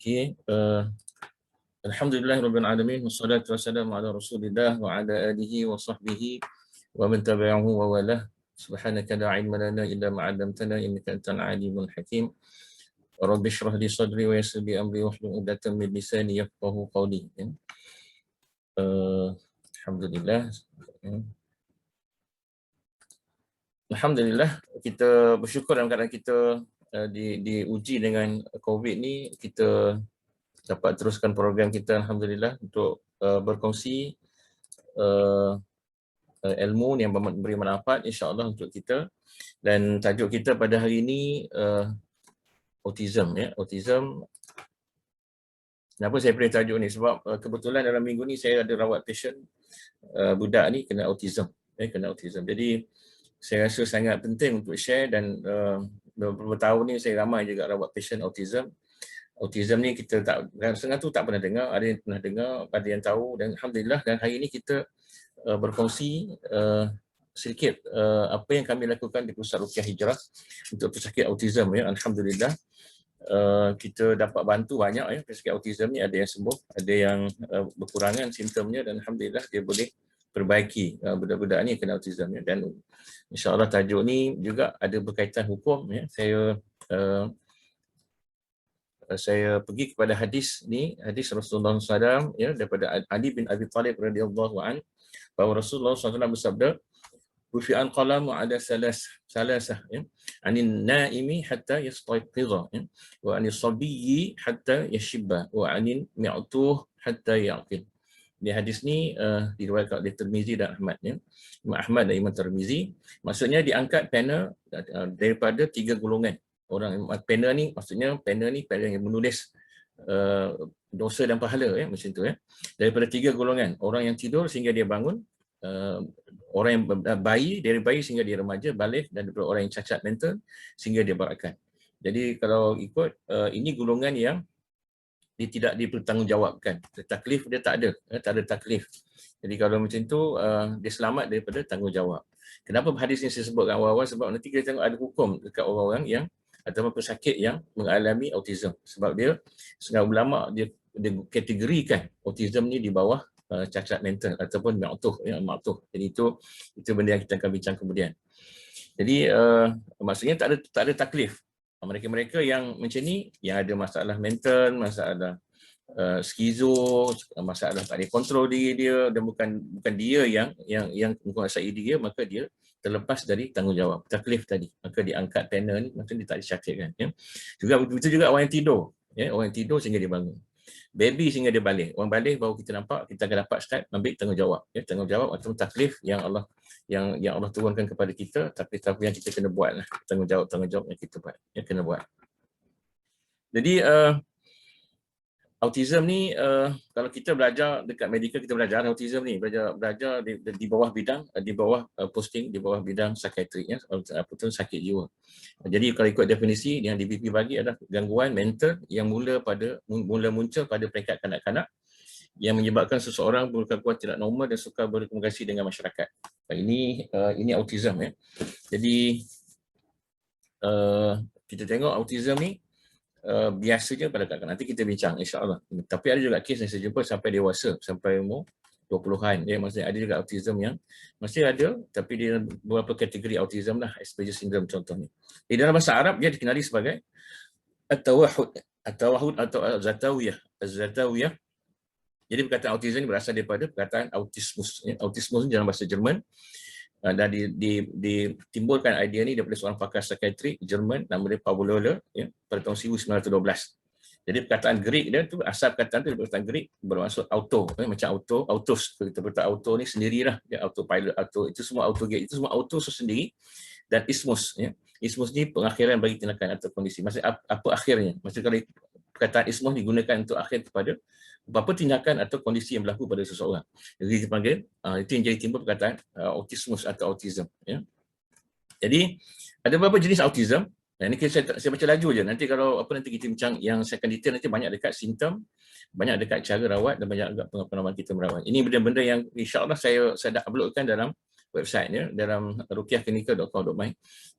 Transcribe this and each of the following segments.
Okey, alhamdulillahirabbil alamin wassalatu wassalamu ala Rasulillah wa ala alihi wa sahbihi wa man tabi'ahu wa walah. Subhanaka la ilma lana illa ma 'allamtana innaka antal alimul hakim. Rabbi shrah li sadri wa yassir li amri wahlul 'uqdatam min lisani yafqahu qawli. Alhamdulillah. Alhamdulillah, kita bersyukur dalam keadaan kita diuji dengan COVID ni, kita dapat teruskan program kita alhamdulillah untuk berkongsi ilmu yang memberi manfaat insya-Allah untuk kita. Dan tajuk kita pada hari ini autism ya, autism. Kenapa saya pilih tajuk ni? Sebab kebetulan dalam minggu ni saya ada rawat patient budak ni kena autism, kena autism. Jadi saya rasa sangat penting untuk share dan beberapa tahun ni saya ramai juga rawat patient autism. Autism ni kita tak, setengah tu tak pernah dengar, ada yang pernah dengar, ada yang tahu, dan alhamdulillah dan hari ini kita berkongsi sedikit apa yang kami lakukan di Pusat Ruqyah Hijrah untuk pesakit autism ya. Alhamdulillah kita dapat bantu banyak ya pesakit autism ni, ada yang sembuh, ada yang berkurangan simptomnya, dan alhamdulillah dia boleh perbaiki budak-budak ni kena autism ya. Dan insya-Allah tajuk ni juga ada berkaitan hukum ya. Saya pergi kepada hadis ni, hadis Rasulullah SAW ya, daripada Ali bin Abi Talib radhiyallahu an, bahawa Rasulullah SAW bersabda, "Rufi'an qalamu ada salasah ya, anin naimi hatta yastayqiza ya, wa anis sabiyyi hatta yashibba, wa anin mi'tuh hatta yaqil." Di hadis ni diriwayatkan oleh Tirmizi dan Ahmad ya. Imam Ahmad dan Imam Tirmizi, maksudnya diangkat panel daripada 3 golongan. Orang panel ni maksudnya panel yang menulis dosa dan pahala ya, macam tu ya. Daripada 3 golongan, orang yang tidur sehingga dia bangun, orang yang bayi, dari bayi sehingga dia remaja balik, dan daripada orang yang cacat mental sehingga dia berakal. Jadi kalau ikut ini golongan yang dia tidak dipertanggungjawabkan. Taklif dia tak ada, tak ada taklif. Jadi kalau macam tu dia selamat daripada tanggungjawab. Kenapa hadis ini saya sebutkan awal-awal? Sebab nanti kita tengok ada hukum dekat orang-orang yang atau pesakit yang mengalami autism. Sebab dia setengah ulama dia kategorikan autism ni di bawah cacat mental ataupun ma'tuh ya, ma'tuh. Jadi itu benda yang kita akan bincang kemudian. Jadi maksudnya tak ada taklif. Mereka-mereka yang macam ni, yang ada masalah mental, masalah skizo, masalah tak boleh kontrol diri dia, dan bukan dia yang menguasai diri dia, maka dia terlepas dari tanggungjawab taklif tadi, maka diangkat panel ni, maka dia tak disakitkan ya. Juga begitu juga orang yang tidur ya, orang yang tidur sehingga dia bangun, baby sehingga dia balik. Orang balik baru kita nampak, kita akan dapat start ambil tanggungjawab ya, tanggungjawab atau taklif yang Allah turunkan kepada kita, tapi yang kita kena buat lah, tanggungjawab yang kita buat ya, kena buat. Jadi autism ni kalau kita belajar dekat medical, kita belajar autism ni belajar di bawah bidang posting di bawah bidang psikiatri ya, ataupun sakit jiwa. Jadi kalau ikut definisi yang DBP bagi adalah gangguan mental yang mula muncul pada peringkat kanak-kanak yang menyebabkan seseorang berkelakuan tidak normal dan suka berkomunikasi dengan masyarakat. Ini autism ya. Jadi kita tengok autism ni biasanya pada kanak-kanak, nanti kita bincang insya-Allah. Tapi ada juga kes yang saya jumpa sampai dewasa, sampai umur 20-an ya, maksudnya ada juga autism yang masih ada, tapi dia beberapa kategori autism lah, Asperger syndrome contohnya. Di dalam bahasa Arab dia dikenali sebagai at-tawahhud atau az-zatawiyah. Jadi perkataan autism ini berasal daripada perkataan autismus ya. Autismus dalam bahasa Jerman, dan ditimbulkan idea ni daripada seorang pakar psikiatri Jerman nama dia Paul Lohler ya, pada tahun 1912. Jadi perkataan Greek dia tu, asal perkataan tu perkataan Greek bermaksud auto ya, macam autos, kita berkata auto ni sendirilah ya, autopilot, auto itu semua autogate, itu semua auto sendiri. Dan ismus ya, ismus ni pengakhiran bagi tindakan atau kondisi. Maksud apa akhirnya? Maksud kalau perkataan ismus digunakan untuk akhir kepada apa tindakan atau kondisi yang berlaku pada seseorang. Jadi dipanggil itu yang jadi timbul perkataan autismus atau autism ya. Jadi ada beberapa jenis autism. Ini saya baca laju je. Nanti kalau nanti kita bincang yang saya akan detail, nanti banyak dekat simptom, banyak dekat cara rawat, dan banyak dekat pengalaman kita merawat. Ini benda-benda yang insya-Allah saya dah uploadkan dalam website ya, dalam ruqyahklinikal.com.my.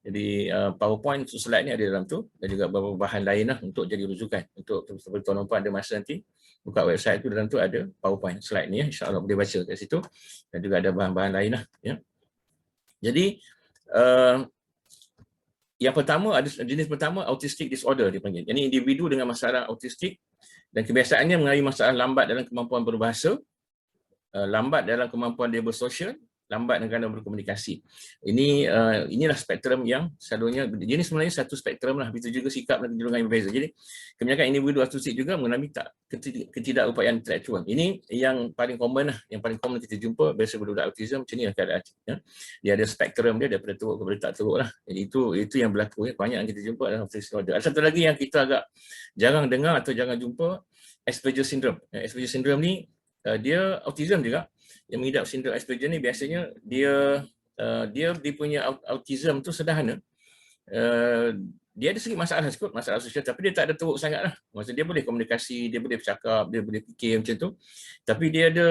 Jadi PowerPoint slide ni ada dalam tu, dan juga beberapa bahan lain lah untuk jadi rujukan untuk seperti tuan-tuan ada masa nanti buka website tu, dalam tu ada PowerPoint slide ni ya, insya-Allah boleh baca kat situ, dan juga ada bahan-bahan lain lah ya. Jadi yang pertama, ada jenis pertama autistic disorder dipanggil. Ini individu dengan masalah autistik dan kebiasaannya mengalami masalah lambat dalam kemampuan berbahasa, lambat dalam kemampuan dia bersosial, lambat dalam berkomunikasi. Inilah spektrum yang selalunya, ini sebenarnya satu spektrum lah, begitu juga sikap dan kecenderungan yang berbeza. Jadi kebanyakan individu autistik juga mengalami ketidakupayaan intelektual. Ini yang paling common lah, yang paling common kita jumpa biasa budak-budak autism macam ni lah keadaan. Ya. Dia ada spektrum dia daripada teruk kepada tak teruk lah. Jadi itu yang berlaku ya. Banyak yang kita jumpa dalam autistic disorder. Ada satu lagi yang kita agak jarang dengar atau jarang jumpa, Asperger syndrome. Asperger syndrome ni dia autism juga. Yang mengidap sindrom Asperger ni biasanya dia punya autism tu sederhana. Dia ada sedikit masalah sikit, masalah sosial, tapi dia tak ada teruk sangat lah. Maksudnya dia boleh komunikasi, dia boleh bercakap, dia boleh fikir macam tu. Tapi dia ada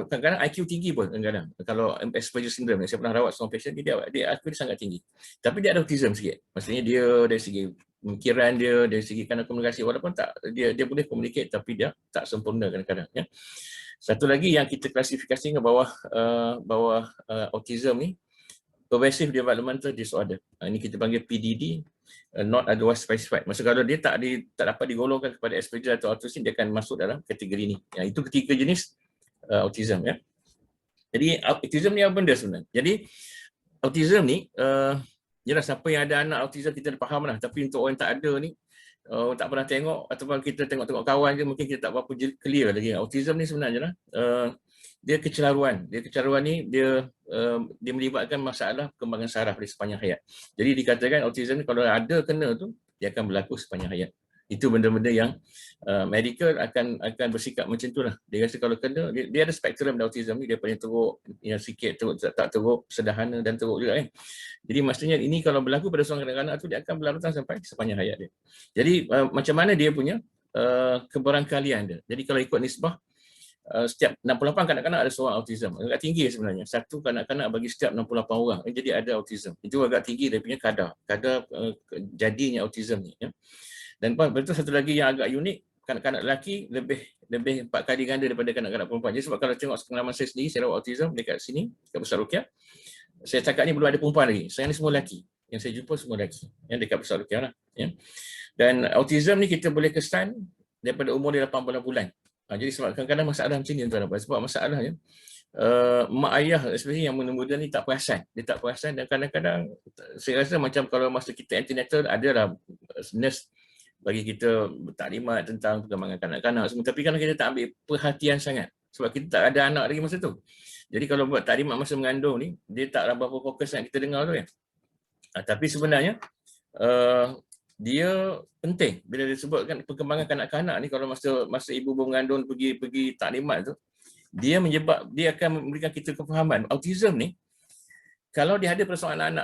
kadang-kadang IQ tinggi pun kadang-kadang. Kalau Asperger syndrome, saya pernah rawat seorang pasien, dia IQ dia sangat tinggi. Tapi dia ada autism sikit. Maksudnya dia dari segi pemikiran dia, dari segi komunikasi, walaupun tak dia boleh communicate, tapi dia tak sempurna kadang-kadang ya. Satu lagi yang kita klasifikasi ke bawah autism ni, pervasive developmental disorder. Ini kita panggil PDD, not otherwise specified. Maksud kalau dia tak dapat digolongkan kepada Asperger atau autism, dia akan masuk dalam kategori ni. Ya, itu ketiga jenis autism ya. Jadi autism ni apa benda sebenarnya? Jadi autism ni jelas siapa yang ada anak autism kita dah faham lah, tapi untuk orang yang tak ada ni, tak pernah tengok ataupun kita tengok kawan je, mungkin kita tak berapa clear lagi. Autism ni sebenarnya lah, dia kecelaruan. Ni dia melibatkan masalah perkembangan saraf di sepanjang hayat. Jadi dikatakan autism ni kalau ada kena tu, dia akan berlaku sepanjang hayat. Itu benda-benda yang medical akan bersikap macam tu lah. Dia rasa kalau kena, dia ada spektrum autism ni, dia paling teruk, yang sikit teruk, tak teruk, sederhana dan teruk juga kan. Jadi maksudnya ini kalau berlaku pada seorang kanak-kanak tu, dia akan berlarutan sampai sepanjang hayat dia. Jadi macam mana dia punya keberangkalian dia. Jadi kalau ikut nisbah, setiap 68 kanak-kanak ada seorang autism. Agak tinggi sebenarnya. Satu kanak-kanak bagi setiap 68 orang. Jadi ada autism. Itu agak tinggi dia punya kadar jadinya autism ni ya. Dan betul satu lagi yang agak unik, kanak-kanak lelaki lebih 4 kali ganda daripada kanak-kanak perempuan. Jadi sebab kalau tengok pengalaman saya sendiri, saya rawat autism dekat sini, dekat Besar Ruqyah, saya cakap ni belum ada perempuan lagi. Saya ni semua lelaki. Yang saya jumpa semua lelaki. Yang dekat Besar Ruqyah lah. Ya. Dan autism ni kita boleh kesan daripada umur dia 18 bulan. Jadi sebab kadang-kadang masalah macam ni tuan-tuan. Sebab masalahnya, mak ayah especially yang muda-muda ni tak perasan. Dia tak perasan dan kadang-kadang saya rasa macam kalau masa kita antenatal adalah nurse bagi kita taklimat tentang perkembangan kanak-kanak semua. Tapi kalau kita tak ambil perhatian sangat, sebab kita tak ada anak lagi masa tu. Jadi kalau buat taklimat masa mengandung ni, dia tak berapa fokus yang kita dengar tu kan. Tapi sebenarnya, dia penting. Bila disebutkan perkembangan kanak-kanak ni, kalau masa ibu mengandung pergi taklimat tu, dia akan memberikan kita kefahaman. Autism ni, kalau dia ada persoalan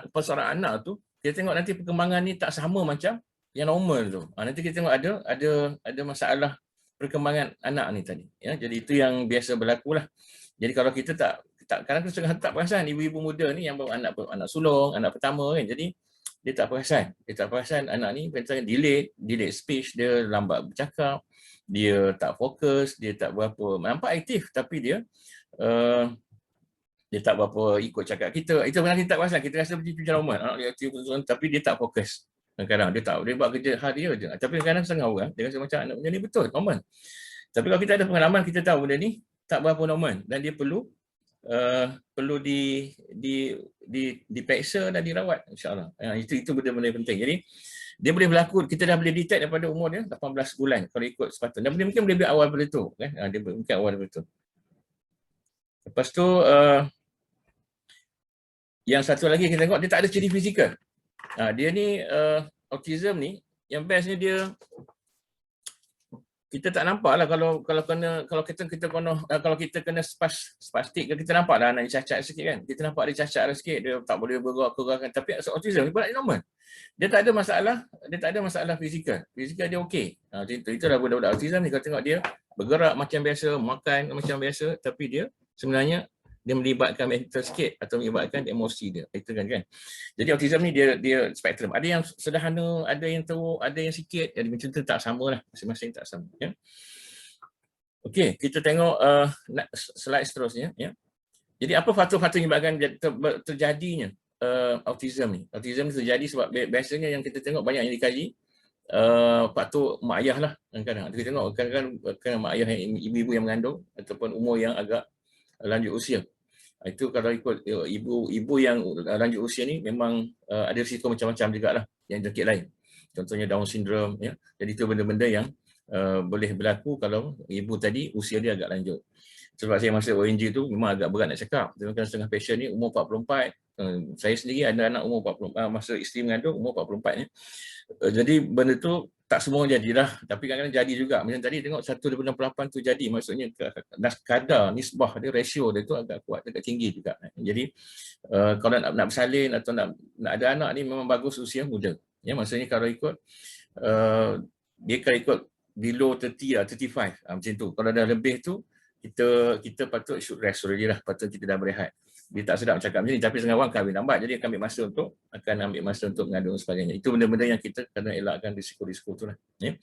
anak tu, kita tengok nanti perkembangan ni tak sama macam yang normal tu. Nanti kita tengok ada masalah perkembangan anak ni tadi. Ya, jadi itu yang biasa berlaku lah. Jadi kalau kita kadang kita tak perasan ibu-ibu muda ni yang bawa anak sulung, anak pertama kan. Jadi dia tak perasan anak ni tentang delayed speech, dia lambat bercakap, dia tak fokus, dia tak berapa nampak aktif, tapi dia tak berapa ikut cakap kita. Itu benar kita tak perasan. Kita rasa macam normal. Anak dia aktif, tapi dia tak fokus. Kadang-kadang dia buat kerja hari je. Tapi kadang-kadang setengah orang dia rasa macam anak ni betul, normal. Tapi kalau kita ada pengalaman, kita tahu benda ni tak berapa normal dan dia perlu dipeksa dan dirawat, insya-Allah. Itu benda-benda yang penting. Jadi dia boleh berlaku, kita dah boleh detect daripada umur dia 18 bulan kalau ikut sepatutnya. Dan mungkin boleh awal daripada tu kan. Dia mungkin awal daripada tu. Lepas tu yang satu lagi kita tengok, dia tak ada ciri fizikal. Dia ni autism ni yang bestnya dia kita tak nampak lah kalau kita kena spastik, kita nampak lah anak cacat sikit kan. Kita nampak dia cacat lah sikit, dia tak boleh bergerak-gerakkan. Tapi autism ni pula normal. Dia tak ada masalah fizikal. Fizikal dia okey. Itulah budak-budak autism ni, kalau tengok dia bergerak macam biasa, makan macam biasa, tapi dia sebenarnya dia melibatkan mental sikit atau melibatkan emosi dia. Itu kan. Jadi autism ni dia spektrum. Ada yang sederhana, ada yang teruk, ada yang sikit. Jadi macam tu tak samalah, masing-masing tak sama, ya. Okey, kita tengok slide seterusnya, ya. Jadi apa faktor-faktor yang menyebabkan terjadinya autism ni? Autism terjadi sebab biasanya yang kita tengok banyak yang dikaji faktor mak ayah lah kadang-kadang. Kita tengok kadang-kadang mak ayah yang ibu-ibu yang mengandung ataupun umur yang agak lanjut usia. Itu kalau ikut ibu yang lanjut usia ni memang ada risiko macam-macam jugalah yang jangkit lain. Contohnya Down syndrome, ya. Jadi itu benda-benda yang boleh berlaku kalau ibu tadi usia dia agak lanjut. Sebab saya masuk ONG tu memang agak berat nak cakap. Tengok setengah patient ni umur 44. Saya sendiri ada anak umur 44, masa isteri mengandung umur 44 ni. Jadi benda tu tak semua jadilah, tapi kadang-kadang jadi juga. Macam tadi tengok 1/68 tu jadi, maksudnya kadar nisbah dia, ratio dia tu agak kuat, agak tinggi juga. Jadi kalau nak bersalin atau nak ada anak ni memang bagus usia muda. Ya, maksudnya kalau ikut dia kalau ikut below 30 lah, 35 macam tu. Kalau dah lebih tu kita patut should rest already lah, patut kita dah berehat. Dia tak sedap cakap macam ni, tapi setengah orang kahwin lambat, jadi akan ambil masa untuk mengandung dan sebagainya. Itu benda-benda yang kita kena elakkan risiko-risiko tu lah. Ya.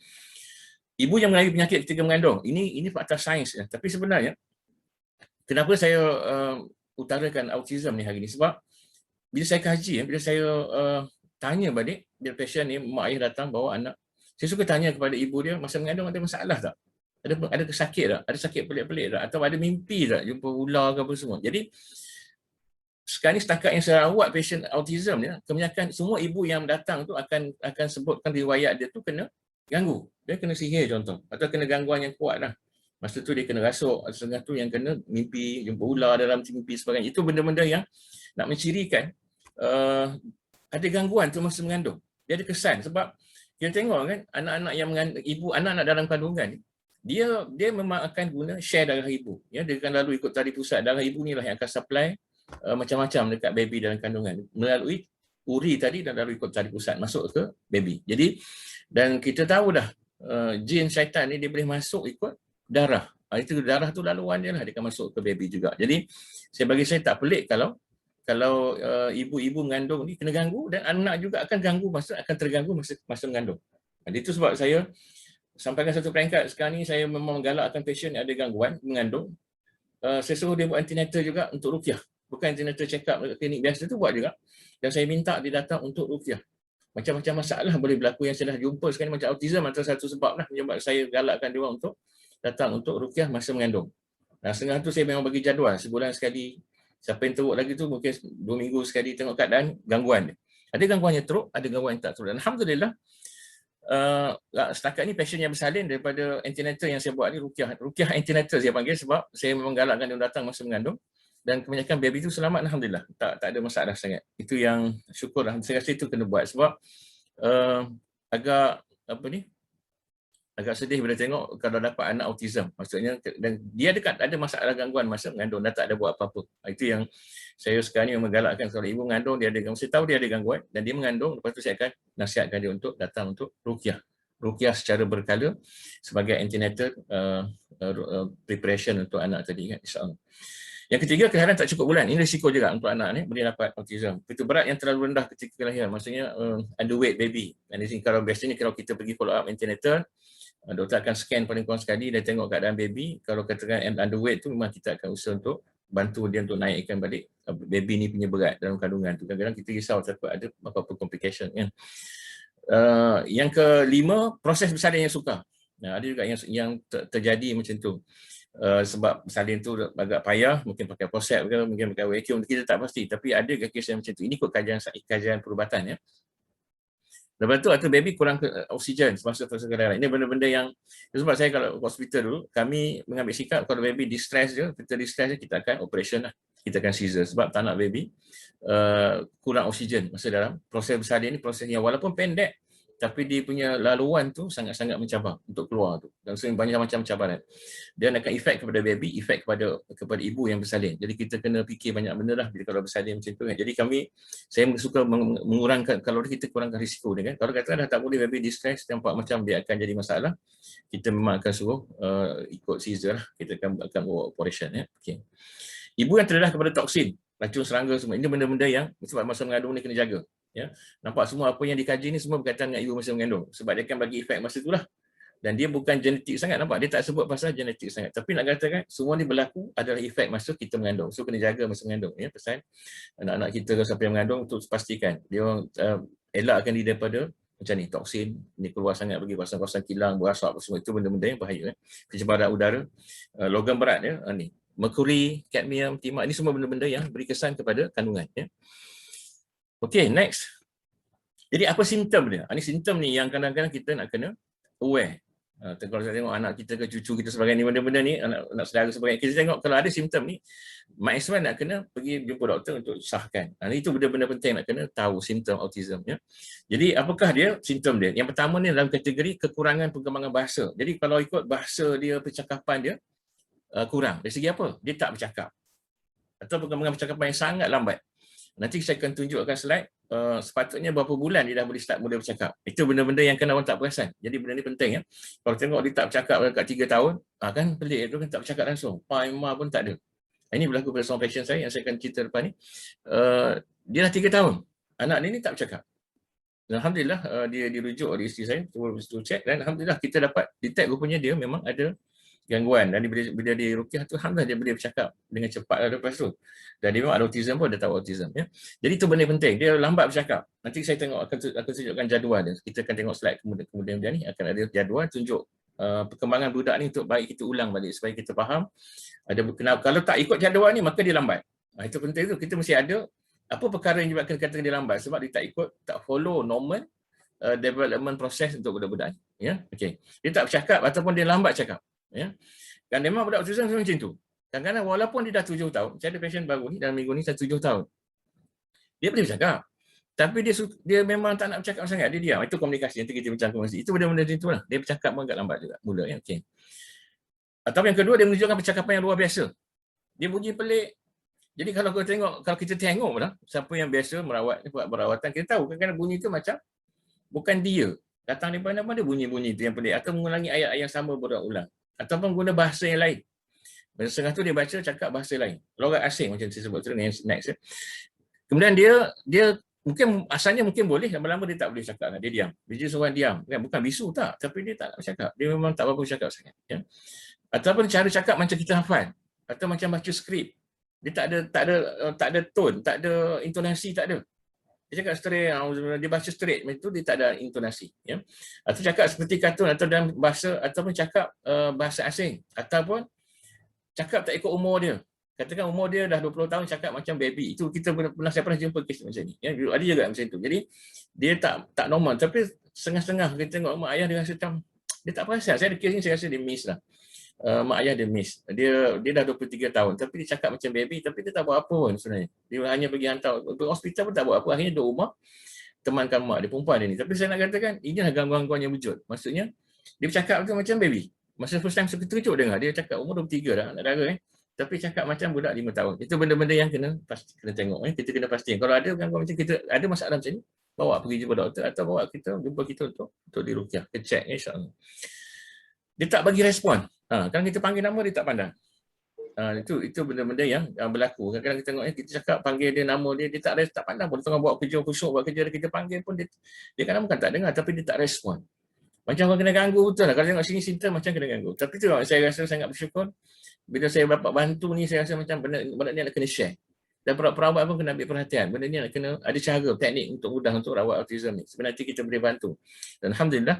Ibu yang mengalami penyakit ketika mengandung, ini fakta sains ya. Tapi sebenarnya kenapa saya utarakan autism ni hari ni, sebab bila saya kaji, bila saya tanya balik, bila pasien ni mak ayah datang bawa anak, saya suka tanya kepada ibu dia, masa mengandung ada masalah tak? Ada sakit tak? Ada sakit pelik-pelik tak? Atau ada mimpi tak? Jumpa ular ke apa semua. Jadi sekarang ni setakat yang saya rawat pasien autism ni, kebanyakan semua ibu yang datang tu akan sebutkan riwayat dia tu kena ganggu. Dia kena sihir contoh, atau kena gangguan yang kuat lah. Masa tu dia kena rasuk, setengah tu yang kena mimpi jumpa ular dalam mimpi sebagainya. Itu benda-benda yang nak mencirikan ada gangguan tu masa mengandung. Dia ada kesan sebab kita tengok kan anak-anak yang mengandung, ibu anak-anak dalam kandungan ni, dia memang akan guna share darah ibu. Ya, dia akan lalu ikut tali pusat darah ibu ni lah yang akan supply macam-macam dekat baby dalam kandungan melalui uri tadi dan lalu ikut tali pusat masuk ke baby. Jadi dan kita tahu dah jin syaitan ni dia boleh masuk ikut darah. Itu darah tu laluan dia lah, dia akan masuk ke baby juga. Jadi bagi saya tak pelik kalau ibu-ibu mengandung ni kena ganggu, dan anak juga akan terganggu masa mengandung. Jadi itu sebab saya sampaikan satu peringkat sekarang ni, saya memang menggalakkan pasien yang ada gangguan mengandung, saya suruh dia buat antenatal juga untuk ruqyah. Bukan antenatal check up klinik biasa tu buat juga. Dan saya minta dia datang untuk ruqyah. Macam-macam masalah boleh berlaku yang saya dah jumpa sekarang, macam autism atau satu sebab lah menyebabkan saya galakkan dia untuk datang untuk ruqyah masa mengandung. Nah, setengah tu saya memang bagi jadual sebulan sekali. Siapa yang teruk lagi tu mungkin 2 minggu sekali tengok keadaan gangguan dia. Ada gangguan yang teruk, ada gangguan yang tak teruk. Dan alhamdulillah setakat ni pasien yang bersalin daripada antenatal yang saya buat ni, ruqyah antenatal saya panggil, sebab saya memang galakkan dia datang masa mengandung, dan kebanyakan baby tu selamat alhamdulillah, tak ada masalah sangat. Itu yang syukur lah, saya rasa itu kena buat sebab agak sedih bila tengok kalau dapat anak autism, maksudnya dan dia ada masalah gangguan masa mengandung dan tak ada buat apa-apa. Itu yang saya sekarang ni menggalakkan, kalau ibu mengandung dia ada gangguan, saya tahu dia ada gangguan dan dia mengandung, lepas tu saya akan nasihatkan dia untuk datang untuk ruqyah secara berkala sebagai antenatal preparation untuk anak tadi kan, insya-Allah. Yang ketiga, kelahiran tak cukup bulan. Ini risiko juga untuk anak ni boleh dapat autism. Itu berat yang terlalu rendah ketika kelahiran, maksudnya underweight baby. Dan di sini kalau biasanya kalau kita pergi follow up antenatal, doktor akan scan paling kurang sekali dan tengok keadaan baby. Kalau katakan underweight tu, memang kita akan usaha untuk bantu dia untuk naikkan balik baby ni punya berat dalam kandungan tu. Kadang-kadang kita risau takut ada apa-apa complication kan. Yang kelima, proses bersalin yang sukar. Ada juga yang terjadi macam tu. Sebab bersalin tu agak payah, mungkin pakai forceps ke, mungkin pakai vacuum, kita tak pasti. Tapi ada kes yang macam tu. Ini ikut kajian perubatan ya. Lepas tu atau baby kurang oksigen semasa proses kelahiran. Ini benda-benda yang, sebab saya kalau hospital dulu, kami mengambil sikap kalau baby distress je, kita akan operation lah. Kita akan seizure sebab tak nak baby kurang oksigen masa dalam proses bersalin ni. Proses yang walaupun pendek, tapi dia punya laluan tu sangat-sangat mencabar untuk keluar tu. Dan banyak macam cabaran. Dia akan efek kepada baby, efek kepada ibu yang bersalin. Jadi kita kena fikir banyak benda lah bila kalau bersalin macam tu kan. Jadi saya suka mengurangkan, kalau kita kurangkan risiko dia kan. Kalau kata dah tak boleh baby distress, nampak macam dia akan jadi masalah, kita memang akan suruh ikut seizure lah. Kita akan buat operation ya. Okay. Ibu yang terdedah kepada toksin, racun serangga semua. Ini benda-benda yang sebab masa mengandung ni kena jaga. Ya. Nampak semua apa yang dikaji ni semua berkaitan dengan ibu masa mengandung. Sebab dia akan bagi efek masa itulah. Dan dia bukan genetik sangat, nampak? Dia tak sebut pasal genetik sangat. Tapi nak katakan, semua ni berlaku adalah efek masa kita mengandung. So, kena jaga masa mengandung. Ya, pasal anak-anak kita siapa yang mengandung, untuk pastikan. Dia orang elakkan diri daripada macam ni, toksin, ni keluar sangat pergi kawasan-kawasan kilang, berasap, semua itu benda-benda yang bahaya. Pencemaran udara, logam berat, ya, ni. Merkuri, kadmium, timah, ini semua benda-benda yang beri kesan kepada kandungan. Ya. Okay, next. Jadi apa simptom dia? Ini simptom ni yang kadang-kadang kita nak kena aware. Kalau saya tengok anak kita ke cucu kita sebagainya, benda-benda ni, anak saudara sebagainya, kita tengok kalau ada simptom ni, might as well nak kena pergi jumpa doktor untuk sahkan. Itu benda-benda penting nak kena tahu simptom autism. Ya. Jadi apakah dia simptom dia? Yang pertama ni dalam kategori kekurangan perkembangan bahasa. Jadi kalau ikut bahasa dia, percakapan dia kurang. Dari segi apa? Dia tak bercakap. Atau perkembangan percakapan yang sangat lambat. Nanti saya akan tunjukkan slide, sepatutnya berapa bulan dia dah boleh start mula bercakap. Itu benda-benda yang kena orang tak perasan. Jadi benda ni penting. Ya. Kalau tengok dia tak bercakap dekat 3 tahun, kan pelik, dia kan tak bercakap langsung. Ma pun tak ada. Ini berlaku pada seorang pasien saya yang saya akan cerita depan ni. Dia dah 3 tahun. Anak dia ni tak bercakap. Dan Alhamdulillah dia dirujuk oleh isteri saya, cuba cek, dan Alhamdulillah kita dapat detect rupanya dia memang ada gangguan, dan bila dia ruqyah tu alhamdulillah dia boleh bercakap dengan cepat lepas tu, dan dia memang ada autism pun, dia tahu autism. Ya. Jadi itu benda penting, dia lambat bercakap. Nanti saya tengok akan tunjukkan jadual dia. Kita akan tengok slide kemudian ni akan ada jadual tunjuk perkembangan budak ni untuk baik kita ulang balik supaya kita faham ada kenapa. Kalau tak ikut jadual ni maka dia lambat. Itu penting tu, kita mesti ada apa perkara yang menyebabkan kata dia lambat, sebab dia tak follow normal development process untuk budak-budak. Ya, okey. Dia tak bercakap ataupun dia lambat cakap. Ya. Dan memang budak autism macam tu. Kadang-kadang walaupun dia dah 7 tahun, saya ada pasien baru ni dalam minggu ni, saya 7 tahun. Dia boleh bercakap. Tapi dia memang tak nak bercakap sangat, dia diam. Itu komunikasi, nanti kita bincang komunikasi. Itu benda-benda macam itulah. Dia bercakap pun agak lambat juga mula. Ya. Okay. Atau yang kedua, dia menunjukkan percakapan yang luar biasa. Dia bunyi pelik. Jadi kalau kita tengok lah, siapa yang biasa buat perawatan, kita tahu kadang-kadang bunyi itu macam bukan dia. Datang daripada mana, dia bunyi-bunyi itu yang pelik. Atau mengulangi ayat-ayat yang sama berulang-ulang. Ataupun guna bahasa yang lain. Setengah tu dia baca cakap bahasa lain. Logat asing macam saya sebut tu, next. Ya. Kemudian dia mungkin asalnya mungkin boleh, lama-lama dia tak boleh cakap. Dia diam. Dia seorang diam. Bukan bisu tak, tapi dia tak nak bercakap. Dia memang tak berapa bercakap sangat. Ya. Ataupun cara cakap macam kita hafal. Atau macam baca skrip. Dia tak ada tone, tak ada intonasi, tak ada. Dia cakap straight, dia baca straight, macam tu dia tak ada intonasi. Ya. Atau cakap seperti kartun atau dalam bahasa, ataupun cakap bahasa asing, ataupun cakap tak ikut umur dia. Katakan umur dia dah 20 tahun cakap macam baby. Itu saya pernah jumpa kes macam ni. Ya, ada juga macam tu. Jadi dia tak normal, tapi setengah-setengah kita tengok mak ayah dia rasa macam dia tak perasan. Saya ada kes ni, saya rasa dia miss lah. Mak ayah dia miss. Dia dah 23 tahun tapi dia cakap macam baby, tapi dia tak buat apa pun sebenarnya. Dia hanya pergi hantar ke hospital pun tak buat apa. Akhirnya duduk rumah temankan mak dia, perempuan dia ni. Tapi saya nak katakan inilah gangguan-gangguan yang wujud. Maksudnya dia bercakap macam baby. Masa first time saya terkejut dengar dia cakap umur 23 dah, anak dara tapi cakap macam budak 5 tahun. Itu benda-benda yang kena tengok. Kita kena pastikan. Kalau ada gangguan macam kita ada masalah macam ni, bawa pergi jumpa doktor atau bawa kita jumpa kita untuk diruqyah, ke check insya-Allah. Dia tak bagi respon. Kan kita panggil nama dia tak pandang. Itu benda-benda yang berlaku. Kadang-kadang kita tengok kita cakap panggil dia nama dia tak pandang pun. Tengah buat kerja khusyuk, buat kerja kita panggil pun dia kadang bukan tak dengar tapi dia tak respon. Macam orang kena ganggu betul lah. Kalau tengok sini simptom macam kena ganggu. Tapi tu saya rasa sangat bersyukur bila saya dapat bantu ni, saya rasa macam benda ni nak kena share. Dan perawat pun kena ambil perhatian. Benda ni nak kena ada cara, teknik untuk mudah untuk rawat autism ni. Sebenarnya kita boleh bantu. Dan alhamdulillah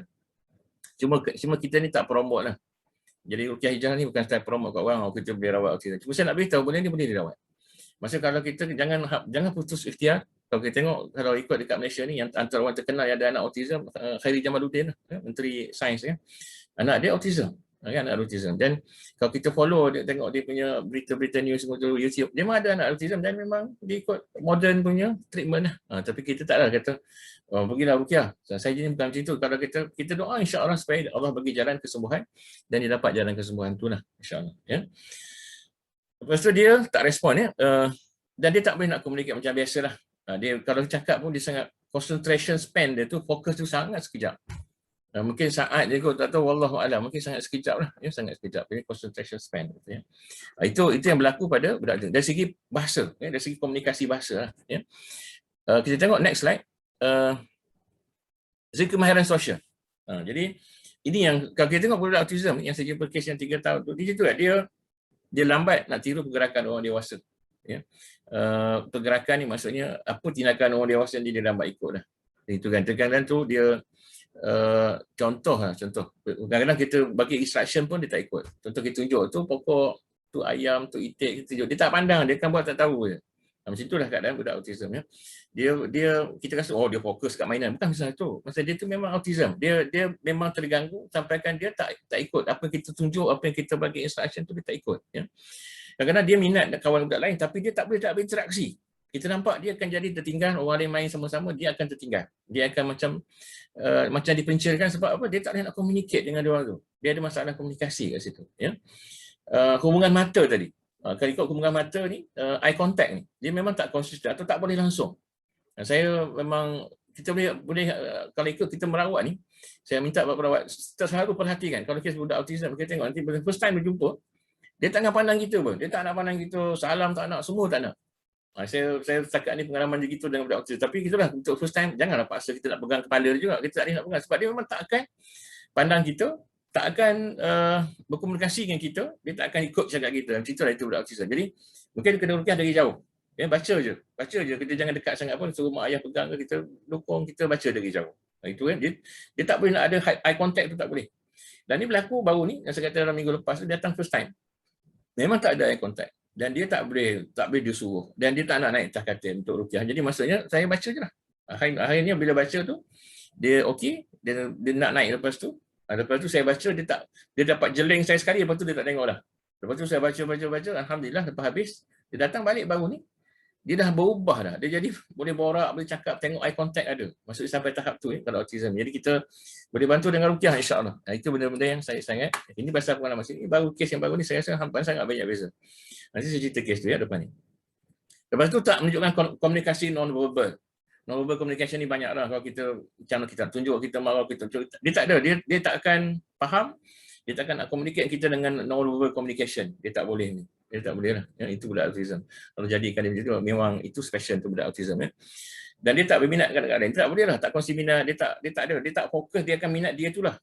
cuma kita ni tak promote lah. Jadi Ruqyah Hijrah ni bukan style promote kat orang, kita boleh rawat autism. Cuma saya nak beritahu benda ni boleh dirawat. Maksud kalau kita jangan putus ikhtiar. Kalau kita tengok, kalau ikut dekat Malaysia ni, yang antara orang terkenal yang ada anak autism, Khairi Jamaluddin, Menteri Sains, anak dia autism. Anak autism. Dan kalau kita follow, tengok dia punya berita-berita news untuk YouTube, dia memang ada anak autism dan memang dia ikut modern punya treatment lah. Tapi kita taklah kata, pergilah Ruqyah. Saya jadi bukan macam tu. Kalau kita doa insya-Allah supaya Allah bagi jalan kesembuhan dan dia dapat jalan kesembuhan tu lah insya-Allah. Ya. Lepas tu dia tak respon ya. Dan dia tak boleh nak komunikasi macam biasalah. Dia kalau cakap pun dia sangat concentration span dia tu, fokus tu sangat sekejap. Mungkin saat je kot, tak tahu, wallahu alam, mungkin sangat sekejap lah, ya, sangat sekejap. Ini concentration span gitu, ya. Itu yang berlaku pada budak autism. Dari segi bahasa, ya, dari segi komunikasi bahasa lah, ya. Kita tengok next slide. Dari kemahiran sosial. Jadi ini yang kalau kita tengok budak autism yang saya jumpa kes yang 3 tahun tu, di situ dia lambat nak tiru pergerakan orang dewasa. Ya. Pergerakan ni maksudnya apa tindakan orang dewasa ni dia lambat ikut lah. Itu kan, kadang-kadang tu dia contoh. Kadang-kadang kita bagi instruction pun dia tak ikut. Contoh kita tunjuk tu pokok, tu ayam, tu itik, kita tunjuk. Dia tak pandang, dia akan buat tak tahu je. Macam itulah keadaan budak autism, ya. Dia kita rasa dia fokus kat mainan, bukan macam tu. Masa dia tu memang autism. Dia memang terganggu sampaikan dia tak ikut apa yang kita tunjuk, apa yang kita bagi instruction tu dia tak ikut, ya. Kadang-kadang dia minat kawan budak lain tapi dia tak boleh berinteraksi. Kita nampak dia akan jadi tertinggal, orang lain main sama-sama dia akan tertinggal. Dia akan macam dipencilkan sebab apa? Dia tak boleh nak communicate dengan dia orang tu. Dia ada masalah komunikasi kat situ, ya. Hubungan mata tadi. Kalau ikut hubungan mata ni, eye contact ni, dia memang tak konsisten atau tak boleh langsung. Saya memang, kita boleh kalau ikut kita merawat ni, saya minta buat perawat selalu perhatikan. Kalau kes budak autism, kita tengok nanti first time berjumpa, dia tak nak pandang kita pun. Dia tak nak pandang kita, salam tak nak, semua tak nak. Saya setakat ni pengalaman dia gitu dengan budak autism. Tapi itulah, untuk first time, janganlah paksa kita nak pegang kepala dia juga. Kita tak boleh nak pegang. Sebab dia memang tak akan pandang kita, tak akan berkomunikasi dengan kita, dia tak akan ikut cakap kita. Macam itulah itu budak autism. Jadi, mungkin kena rukiah dari jauh. Ya, baca je. Kita jangan dekat sangat pun, suruh mak ayah pegang ke, kita dukung, kita baca dari jauh. Itu kan, dia tak boleh nak ada eye contact tu, tak boleh. Dan ni berlaku baru ni, yang saya kata dalam minggu lepas tu, dia datang first time. Memang tak ada eye contact. Dan dia tak boleh disuruh. Dan dia tak nak naik atas katil untuk rukiah. Jadi maksudnya, saya baca je lah. Akhirnya bila baca tu, dia okey, dia nak naik lepas tu. Lepas tu saya baca, dia dapat jeling saya sekali, lepas tu dia tak tengok dah. Lepas tu saya baca, alhamdulillah lepas habis, dia datang balik baru ni, dia dah berubah dah. Dia jadi boleh borak, boleh cakap, tengok eye contact ada. Maksudnya sampai tahap tu kalau autism. Jadi kita boleh bantu dengan rukiah insya-Allah. Itu benda-benda yang saya sangat, ini pasal pengalaman ini baru kes yang baru ni saya rasa hampir sangat banyak beza. Nanti saya cerita kes tu ya depan ni. Lepas tu tak menunjukkan komunikasi non-verbal. Non-verbal communication ni banyaklah. Kalau kita macam kita tunjuk, kita marah, kita tunjuk, dia tak ada, dia tak akan faham, dia tak akan nak communicate kita dengan non-verbal communication. Dia tak boleh ni. Dia tak boleh lah. Ya, itu budak autism. Kalau jadikan dia macam tu, memang itu special untuk budak autism, ya. Dan dia tak berminat kadang-kadang. Dia tak boleh lah, tak kongsi minat, dia tak fokus, dia akan minat dia tu lah.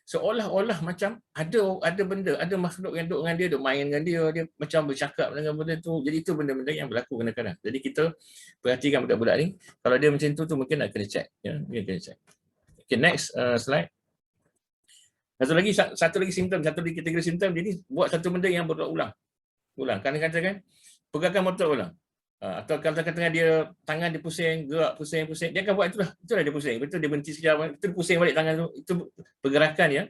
Seolah-olah macam ada benda, ada makhluk yang duduk dengan dia, duduk main dengan dia macam bercakap dengan benda tu. Jadi itu benda-benda yang berlaku kadang-kadang. Jadi kita perhatikan budak-budak ni, kalau dia macam tu mungkin nak kena check, ya, dia kena check. Okay, next slide. Satu lagi simptom, satu lagi kategori simptom. Jadi buat satu benda yang berulang. Kadang-kadang kan pergerakan motor ulang. Atau kadang-kadang dia tangan dia pusing, gerak pusing, dia akan buat itulah dia pusing. Betul dia berhenti sekejap, itu dia pusing balik tangan tu. Itu pergerakan ya.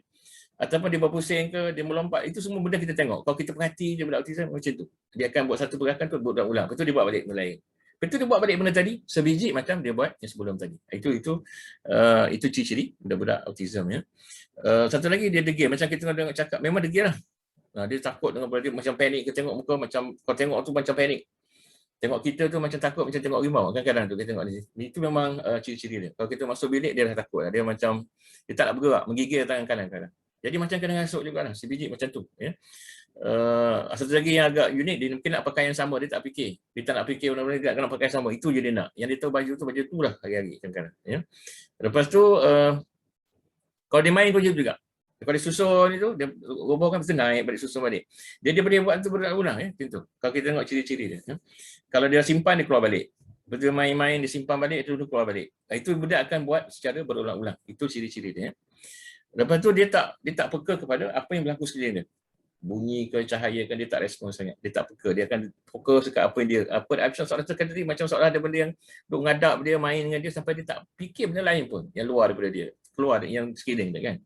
Ataupun dia berpusing ke, dia melompat, itu semua benda kita tengok. Kalau kita perhati dia budak autism macam tu. Dia akan buat satu pergerakan tu berulang. Betul dia buat balik benda lain. Betul dia buat balik benda tadi, sebiji macam dia buat yang sebelum tadi. Itu ciri-ciri budak-budak autism ya. Satu lagi dia degil, macam kita tengok cakap, memang degil lah. Dia takut dengan benda dia, macam panik, kita tengok muka macam, kau tengok tu macam panik. Tengok kita tu macam takut, macam tengok rimau. Kadang-kadang tu kita tengok ni. Itu memang ciri-ciri dia. Kalau kita masuk bilik, dia dah takut. Dia macam, dia tak nak bergerak, menggigil tangan kanan kadang. Jadi macam kena rasuk juga lah, sebiji macam tu. Ya. Satu lagi yang agak unik, dia mungkin nak pakai yang sama, dia tak fikir. Dia tak nak fikir benda-benda, dia nak pakai sama. Itu je dia nak. Yang dia tahu baju tu lah hari-hari kadang-kadang. Ya. Lepas tu, kalau dia main pun juga. Kalau dia susun itu, dia robohkan, mesti naik balik susun balik. Dia boleh buat tu berulang-ulang ya, macam tu. Kalau kita tengok ciri-ciri dia. Ya. Kalau dia simpan, dia keluar balik. Betul main-main, dia simpan balik, itu keluar balik. Itu budak akan buat secara berulang-ulang. Itu ciri-ciri dia. Ya. Lepas tu dia tak peka kepada apa yang berlaku sekeliling dia. Bunyi ke cahaya kan dia tak respon sangat. Dia tak peka. Dia akan fokus dekat apa yang dia, soalan tadi macam soalan ada benda yang duk ngadap dia, main dengan dia sampai dia tak fikir benda lain pun yang luar daripada dia. Keluar yang sekeliling dia kan.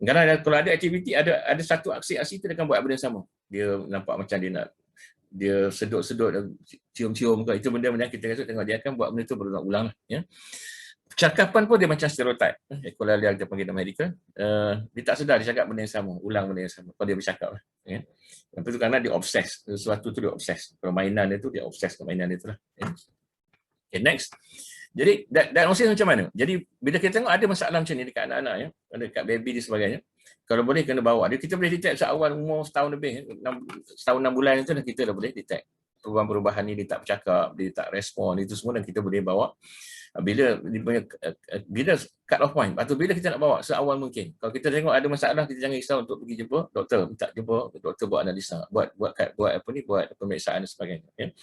Kadang kalau ada aktiviti, ada satu aksi-aksi tu dia akan buat benda yang sama. Dia nampak macam dia sedut-sedut, cium-cium ke, itu benda-benda kita tengok dia akan buat benda tu berulang-ulang lah, ya. Percakapan pun dia macam stereotip. Ekolalia kita panggil dalam medical. Dia tak sedar dia cakap benda yang sama, ulang benda yang sama kalau dia bercakap lah, ya. Lepas tu kerana dia obses, sesuatu tu dia obses. Kalau mainan dia tu dia obses ke mainan dia tu lah. Ya. Okay, next. Jadi diagnosis macam mana? Jadi bila kita tengok ada masalah macam ni dekat anak-anak ya, dekat baby dan sebagainya, kalau boleh kena bawa dia, kita boleh detect seawal umur setahun lebih, setahun 6 bulan itu dah kita dah boleh detect perubahan-perubahan ni, dia tak bercakap, dia tak respon, itu semua dan kita boleh bawa bila bila cut off point atau bila kita nak bawa seawal mungkin. Kalau kita tengok ada masalah, kita jangan risau untuk pergi jumpa doktor, minta jumpa doktor buat analisa, buat pemeriksaan dan sebagainya ya.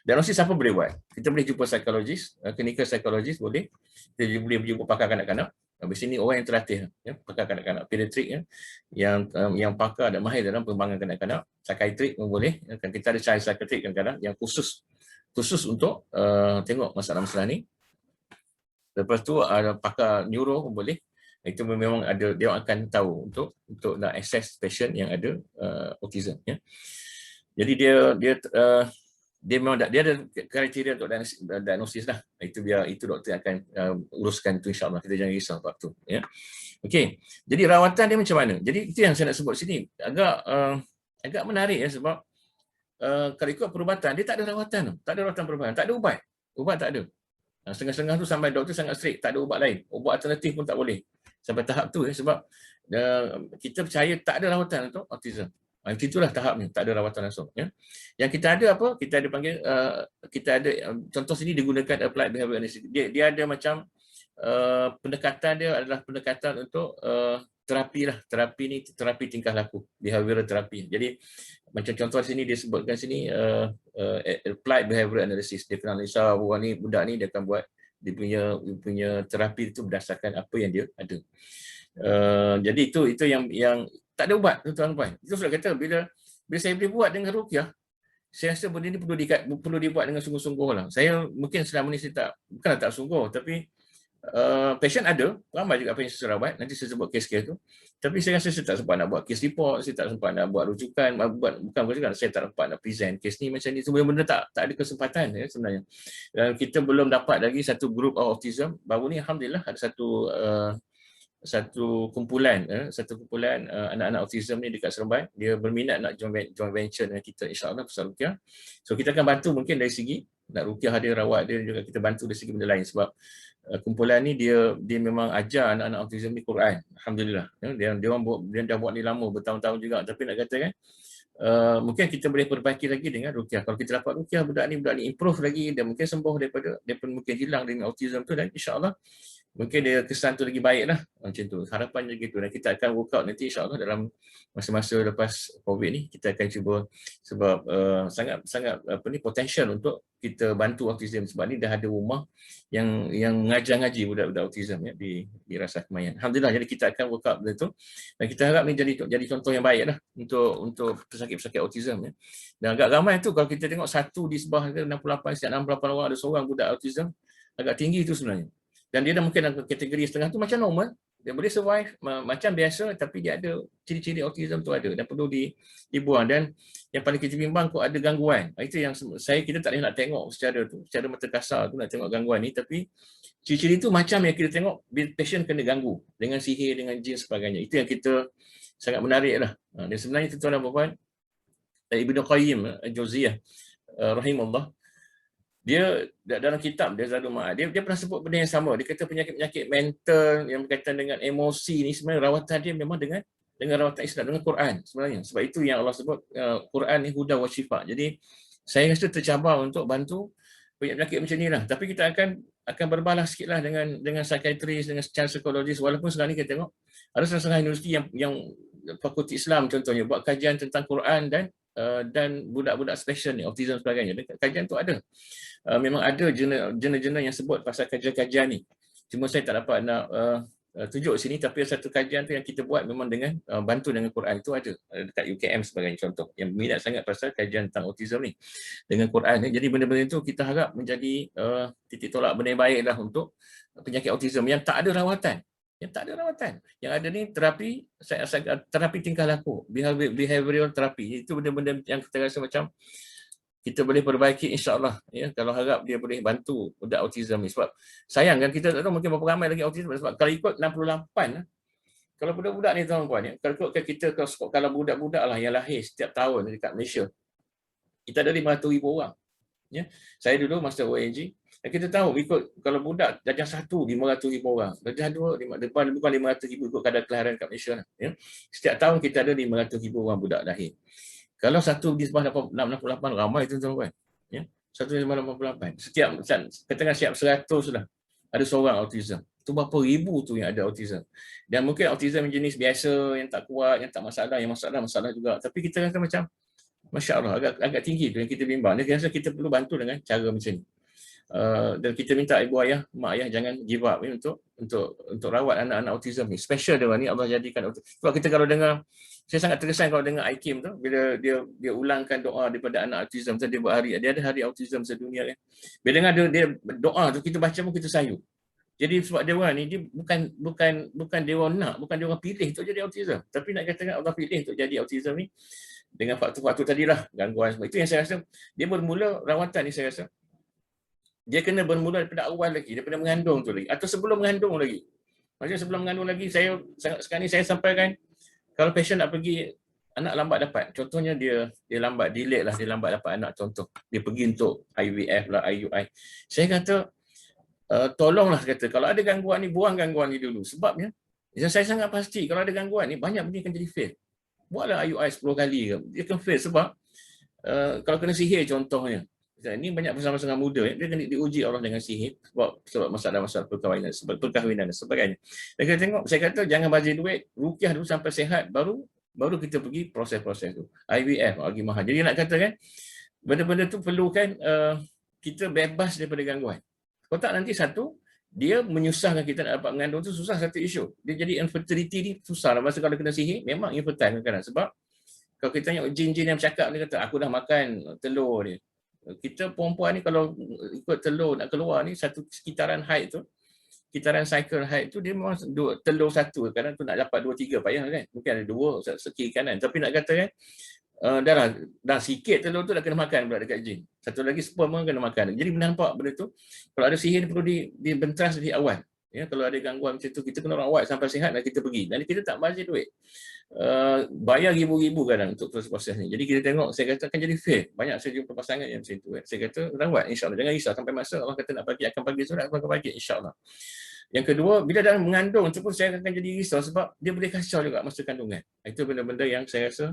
Diagnosis siapa boleh buat? Kita boleh jumpa psikologis, clinical psychologist boleh. Kita boleh jumpa pakar kanak-kanak. Habis ini orang yang terlatih ya, pakar kanak-kanak, pediatrik ya, yang pakar dan mahir dalam pengembangan kanak-kanak, psikiatrik pun boleh. Ya. Kita ada child psychiatric kadang-kadang yang khusus untuk tengok masalah-masalah ni. Lepas tu ada pakar neuro pun boleh. Itu memang ada, dia akan tahu untuk nak assess patient yang ada autism ya. Jadi dia memang dia ada kriteria untuk diagnosis lah. Itu doktor akan uruskan tu, insya-Allah. Kita jangan risau bab tu ya. Okey. Jadi rawatan dia macam mana? Jadi itu yang saya nak sebut sini. Agak menarik ya, sebab kalau ikut perubatan dia tak ada rawatan, tak ada rawatan perubatan, tak ada ubat. Ubat tak ada. Setengah-setengah tu sampai doktor sangat strict, tak ada ubat lain. Ubat alternatif pun tak boleh. Sampai tahap tu ya, sebab kita percaya tak ada rawatan untuk autism. Itulah tahapnya, tak ada rawatan langsung ya. Yang kita ada apa? Kita ada panggil kita ada contoh sini digunakan applied behavior analysis. Dia ada macam pendekatan dia adalah pendekatan untuk terapi lah. Terapi ni terapi tingkah laku, behavioral terapi. Jadi macam contoh sini dia sebutkan sini applied behavior analysis. Dia akan analisa budak ni dia akan buat dia punya terapi itu berdasarkan apa yang dia ada. Jadi itu yang tak ada ubat, tuan-tuan. Itu sudah kata bila saya boleh buat dengan ruqyah, saya rasa benda ni perlu dibuat dengan sungguh-sungguh lah. Saya mungkin selama ni saya bukanlah tak sungguh, tapi patient ada, ramai juga patient saya rawat, nanti saya sebut kes-kes tu. Tapi saya rasa saya tak sempat nak buat case report, saya tak sempat nak buat rujukan, bukan saya tak sempat nak present kes ni macam ni. Semua benda tak ada kesempatan ya sebenarnya. Dan kita belum dapat lagi satu group of autism. Baru ni alhamdulillah ada satu kumpulan anak-anak autism ni dekat Seremban. Dia berminat nak joint venture dengan kita, insya-Allah pasal ruqyah. So kita akan bantu mungkin dari segi nak ruqyah dia, rawat dia, juga kita bantu dari segi benda lain, sebab kumpulan ni dia memang ajar anak-anak autism ni Quran, alhamdulillah. Dia dah buat ni lama, bertahun-tahun juga, tapi nak kata kan mungkin kita boleh perbaiki lagi dengan ruqyah. Kalau kita dapat ruqyah, budak ni improve lagi, dan mungkin sembuh daripada dia pun mungkin hilang dengan autism tu, dan insya-Allah mungkin dia kesan tu lagi baik lah macam tu. Harapannya gitu, dan kita akan work out nanti insya-Allah dalam masa-masa lepas COVID ni. Kita akan cuba, sebab sangat potensial untuk kita bantu autism, sebab ni dah ada rumah yang mengajar ngaji budak-budak autism ya di Rasa Kemayan. Alhamdulillah, jadi kita akan work out benda tu, dan kita harap ni jadi contoh yang baik lah untuk pesakit-pesakit autism ya. Dan agak ramai tu kalau kita tengok satu di sebelah 68 orang ada seorang budak autism, agak tinggi tu sebenarnya. Dan dia dah mungkin dalam kategori setengah tu macam normal, dia boleh survive macam biasa, tapi dia ada ciri-ciri autism tu ada dan perlu dibuang. Dan yang paling kita bimbang kok ada gangguan. Itu yang kita tak boleh nak tengok secara mata kasar tu nak tengok gangguan ni, tapi ciri-ciri tu macam yang kita tengok bila patient kena ganggu dengan sihir, dengan jin sebagainya. Itu yang kita sangat menarik lah. Dan sebenarnya tuan-tuan dan puan-puan, Ibnu Qayyim Al-Jauziyah rahimahullah, dia dalam kitab dia Zadul Ma'ad, dia pernah sebut benda yang sama. Dia kata penyakit-penyakit mental yang berkaitan dengan emosi ni sebenarnya rawatan dia memang dengan rawatan Islam, dengan Quran sebenarnya. Sebab itu yang Allah sebut Quran ni huda wa syifa. Jadi saya rasa tercabar untuk bantu penyakit macam ni lah. Tapi kita akan berbalas sikit lah dengan psikiatris, dengan secara psikologis. Walaupun sekarang ni kita tengok ada setengah universiti yang fakulti Islam contohnya buat kajian tentang Quran dan budak-budak special ni, autism sebagainya. Kajian tu ada. Memang ada jurnal-jurnal yang sebut pasal kajian-kajian ni. Cuma saya tak dapat nak tunjuk sini, tapi satu kajian tu yang kita buat memang dengan bantu dengan Quran, itu ada dekat UKM sebagainya contoh, yang minat sangat pasal kajian tentang autism ni dengan Quran ni. Jadi benda-benda itu kita harap menjadi titik tolak benda yang baik lah untuk penyakit autism yang tak ada rawatan. Yang ada ni terapi tingkah laku, behavioral terapi. Itu benda-benda yang kita rasa macam kita boleh perbaiki, insya-Allah ya, kalau harap dia boleh bantu budak autism ni. Sebab sayang kan, kita tak tahu mungkin berapa ramai lagi autism, sebab kalau ikut 68, kalau budak-budak ni tuan-tuan ya, kalau ikutkan kita, kalau budak-budak lah yang lahir setiap tahun dekat Malaysia, kita ada 500,000 orang ya. Saya dulu masa ONG Dan kita tahu ikut kalau budak darjah 1 500,000 orang, darjah 2 depan bukan 500,000 ikut kadar kelahiran kat Malaysia lah, ya. Setiap tahun kita ada 500,000 orang budak lahir. Kalau 1/688 ramai tuan-tuan. Ya. 1/688. Setiap katakan siap 100 sudah ada seorang autism. Itu berapa ribu tu yang ada autism. Dan mungkin autism jenis biasa yang tak kuat, yang tak masalah, yang masalah juga. Tapi kita rasa macam masya-Allah agak tinggi tu yang kita bimbang. Dia rasa kita perlu bantu dengan cara macam ni. Dan kita minta ibu ayah, mak ayah jangan give up untuk rawat anak-anak autism ni. Special dia ni Allah jadikan. Sebab kita kalau dengar, saya sangat terkesan kalau dengar IKIM tu bila dia ulangkan doa daripada anak autism tu, dia buat hari, dia ada hari autism sedunia kan. Bila dengar dia doa tu kita baca pun kita sayu. Jadi sebab dia orang ni dia bukan dia orang nak, bukan dia orang pilih untuk jadi autism. Tapi nak katakan Allah pilih untuk jadi autism ni dengan faktor-faktor tadilah, gangguan semua. Itu yang saya rasa dia bermula rawatan ni, saya rasa dia kena bermula daripada awal lagi, daripada mengandung tu lagi, atau sebelum mengandung lagi. Maksudnya sebelum mengandung lagi, sekarang ni saya sampaikan, kalau patient nak pergi, anak lambat dapat, contohnya dia lambat, delay lah, dia lambat dapat anak, contoh, dia pergi untuk IVF lah, IUI. Saya kata, tolonglah kata, kalau ada gangguan ni, buang gangguan ni dulu. Sebabnya, saya sangat pasti, kalau ada gangguan ni, banyak benda akan jadi fail. Buatlah IUI 10 kali ke, dia akan fail sebab, kalau kena sihir contohnya, ini banyak bersama-sama muda, dia kena diuji Allah dengan sihir sebab masalah-masalah perkahwinan dan sebagainya. Dan kita tengok, saya kata jangan bazir duit, rukiah dulu sampai sihat, baru kita pergi proses-proses tu. IVF lagi mahal. Jadi nak kata kan, benda-benda tu perlukan kita bebas daripada gangguan. Kalau tak nanti satu, dia menyusahkan kita nak dapat mengandung tu susah, satu isu. Dia jadi infertility ni susah. Masa kalau kena sihir, memang infertile kadang-kadang. Sebab kalau kita tengok jin-jin yang bercakap, dia kata, aku dah makan telur dia. Kita perempuan ni kalau ikut telur nak keluar ni, satu sekitaran haid tu, sekitaran cycle haid tu, dia memang telur satu, kadang tu nak dapat 2-3 payah kan, mungkin ada 2 sekiri kanan, tapi nak kata kan dah sikit telur tu dah kena makan pula dekat jin, satu lagi sperm pun kena makan. Jadi nampak benda tu, kalau ada sihir perlu dibentras dari awal ya. Kalau ada gangguan macam tu, kita kena rawat sampai sihat dan kita pergi, dan kita tak bazir duit. Bayar ribu-ribu kadang untuk proses ni. Jadi kita tengok, saya kata akan jadi fail. Banyak saya jumpa pasangan yang macam tu. Saya kata rawat insya-Allah, jangan risau sampai masa Allah kata nak bagi, akan bagi surat, akan bagi insya-Allah. Yang kedua, bila dalam mengandung tu pun saya akan jadi risau sebab dia boleh kacau juga masa kandungan. Itu benda-benda yang saya rasa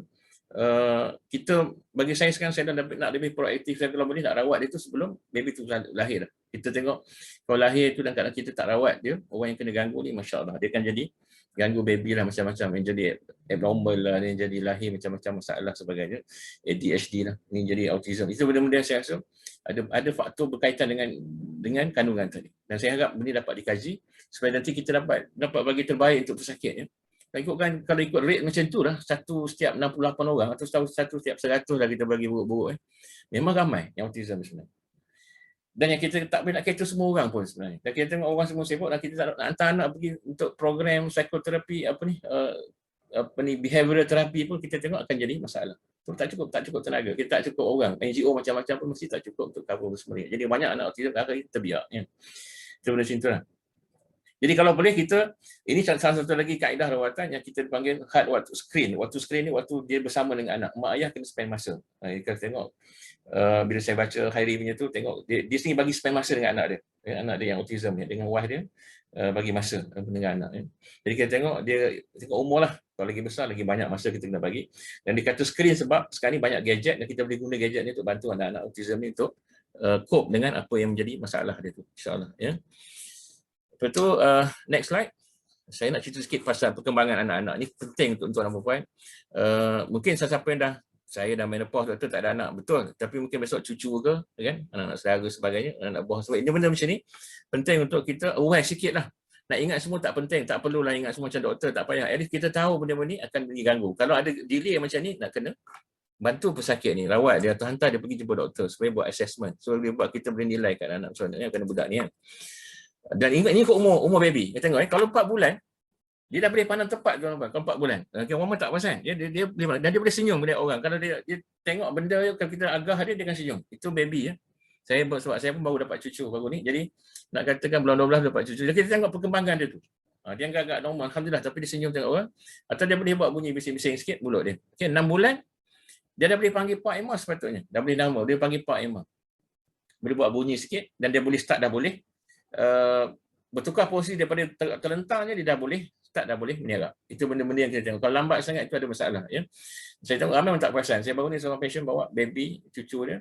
kita, bagi saya sekarang saya nak lebih proaktif. Saya kalau boleh nak rawat dia tu sebelum baby tu lahir. Kita tengok kalau lahir tu dan kadang kita tak rawat dia, orang yang kena ganggu ni masya-Allah dia akan jadi ganggu baby lah, macam-macam yang jadi abnormal lah, yang jadi lahir macam-macam masalah sebagainya, ADHD lah, ni jadi autism. Itu benda-benda yang saya rasa ada faktor berkaitan dengan kandungan tadi. Dan saya harap benda dapat dikaji supaya nanti kita dapat bagi terbaik untuk pesakit ya. Kalau ikut rate macam tu lah, satu setiap 68 orang atau satu setiap 100 lah kita bagi buruk-buruk memang ramai yang autism sebenarnya. Dan yang kita tak boleh nak kata semua orang pun sebenarnya. Dan kita tengok orang semua sibuk dan kita tak nak hantar anak pergi untuk program psikoterapi behavioral therapy pun kita tengok akan jadi masalah. Tak cukup tenaga. Kita tak cukup orang. NGO macam-macam pun mesti tak cukup untuk cover semua. Jadi banyak anak autism akhirnya terbiak ya. Itu benda macam tu lah. Jadi kalau boleh kita, ini salah satu lagi kaedah rawatan yang kita panggil hard waktu screen. Waktu screen ni waktu dia bersama dengan anak. Mak ayah kena spend masa. Kita tengok, bila saya baca Khairi punya tu, tengok dia sini bagi spend masa dengan anak dia. Anak dia yang autism ni, dengan wife dia, bagi masa dengan anak. Jadi kita tengok, dia tengok umur lah. Kalau lagi besar, lagi banyak masa kita kena bagi. Dan dia kata screen sebab sekarang ni banyak gadget dan kita boleh guna gadget ni untuk bantu anak-anak autism ni untuk cope dengan apa yang menjadi masalah dia tu. InsyaAllah. Ya. Lepas tu, next slide. Saya nak cerita sikit pasal perkembangan anak-anak. Ini penting untuk tuan dan puan. Mungkin siapa yang saya dah menopause, doktor tak ada anak, betul. Tapi mungkin besok cucu ke, kan? Anak-anak saudara sebagainya, anak buah sebagainya. Ini benda macam ni, penting untuk kita aware sikit lah. Nak ingat semua tak penting, tak perlulah ingat semua macam doktor, tak payah. At least kita tahu benda-benda ni akan diganggu. Kalau ada delay macam ni, nak kena bantu pesakit ni, rawat dia atau hantar dia pergi jumpa doktor supaya buat assessment. So, dia buat kita boleh nilai kat anak macam mana, kena budak ni kan. Dan ingat ni ikut umur baby. Kita tengok kalau 4 bulan dia dah boleh pandang tepat tuan-tuan. Kalau 4 bulan. Mama tak perasan. Dia boleh, dan dia boleh senyum dengan orang. Kalau dia tengok benda kalau kita agah dia akan senyum. Itu baby ya. Sebab saya pun baru dapat cucu baru ni. Jadi nak katakan bulan 12 dapat cucu. Jadi kita tengok perkembangan dia tu. Dia agak normal alhamdulillah, tapi dia senyum tengok orang. Atau dia boleh buat bunyi bising-bising sikit mulut dia. Okey, 6 bulan dia dah boleh panggil Pak Emma sepatutnya. Dah boleh nama, dia panggil Pak Emma. boleh buat bunyi sikit dan dia boleh start dah boleh. Bertukar posisi daripada terlentangnya dia dah boleh start, dah boleh menyerak. Itu benda-benda yang kita tengok. Kalau lambat sangat itu ada masalah, ya. Saya tahu ramai orang tak perasan. Saya baru ni seorang patient bawa baby, cucu dia.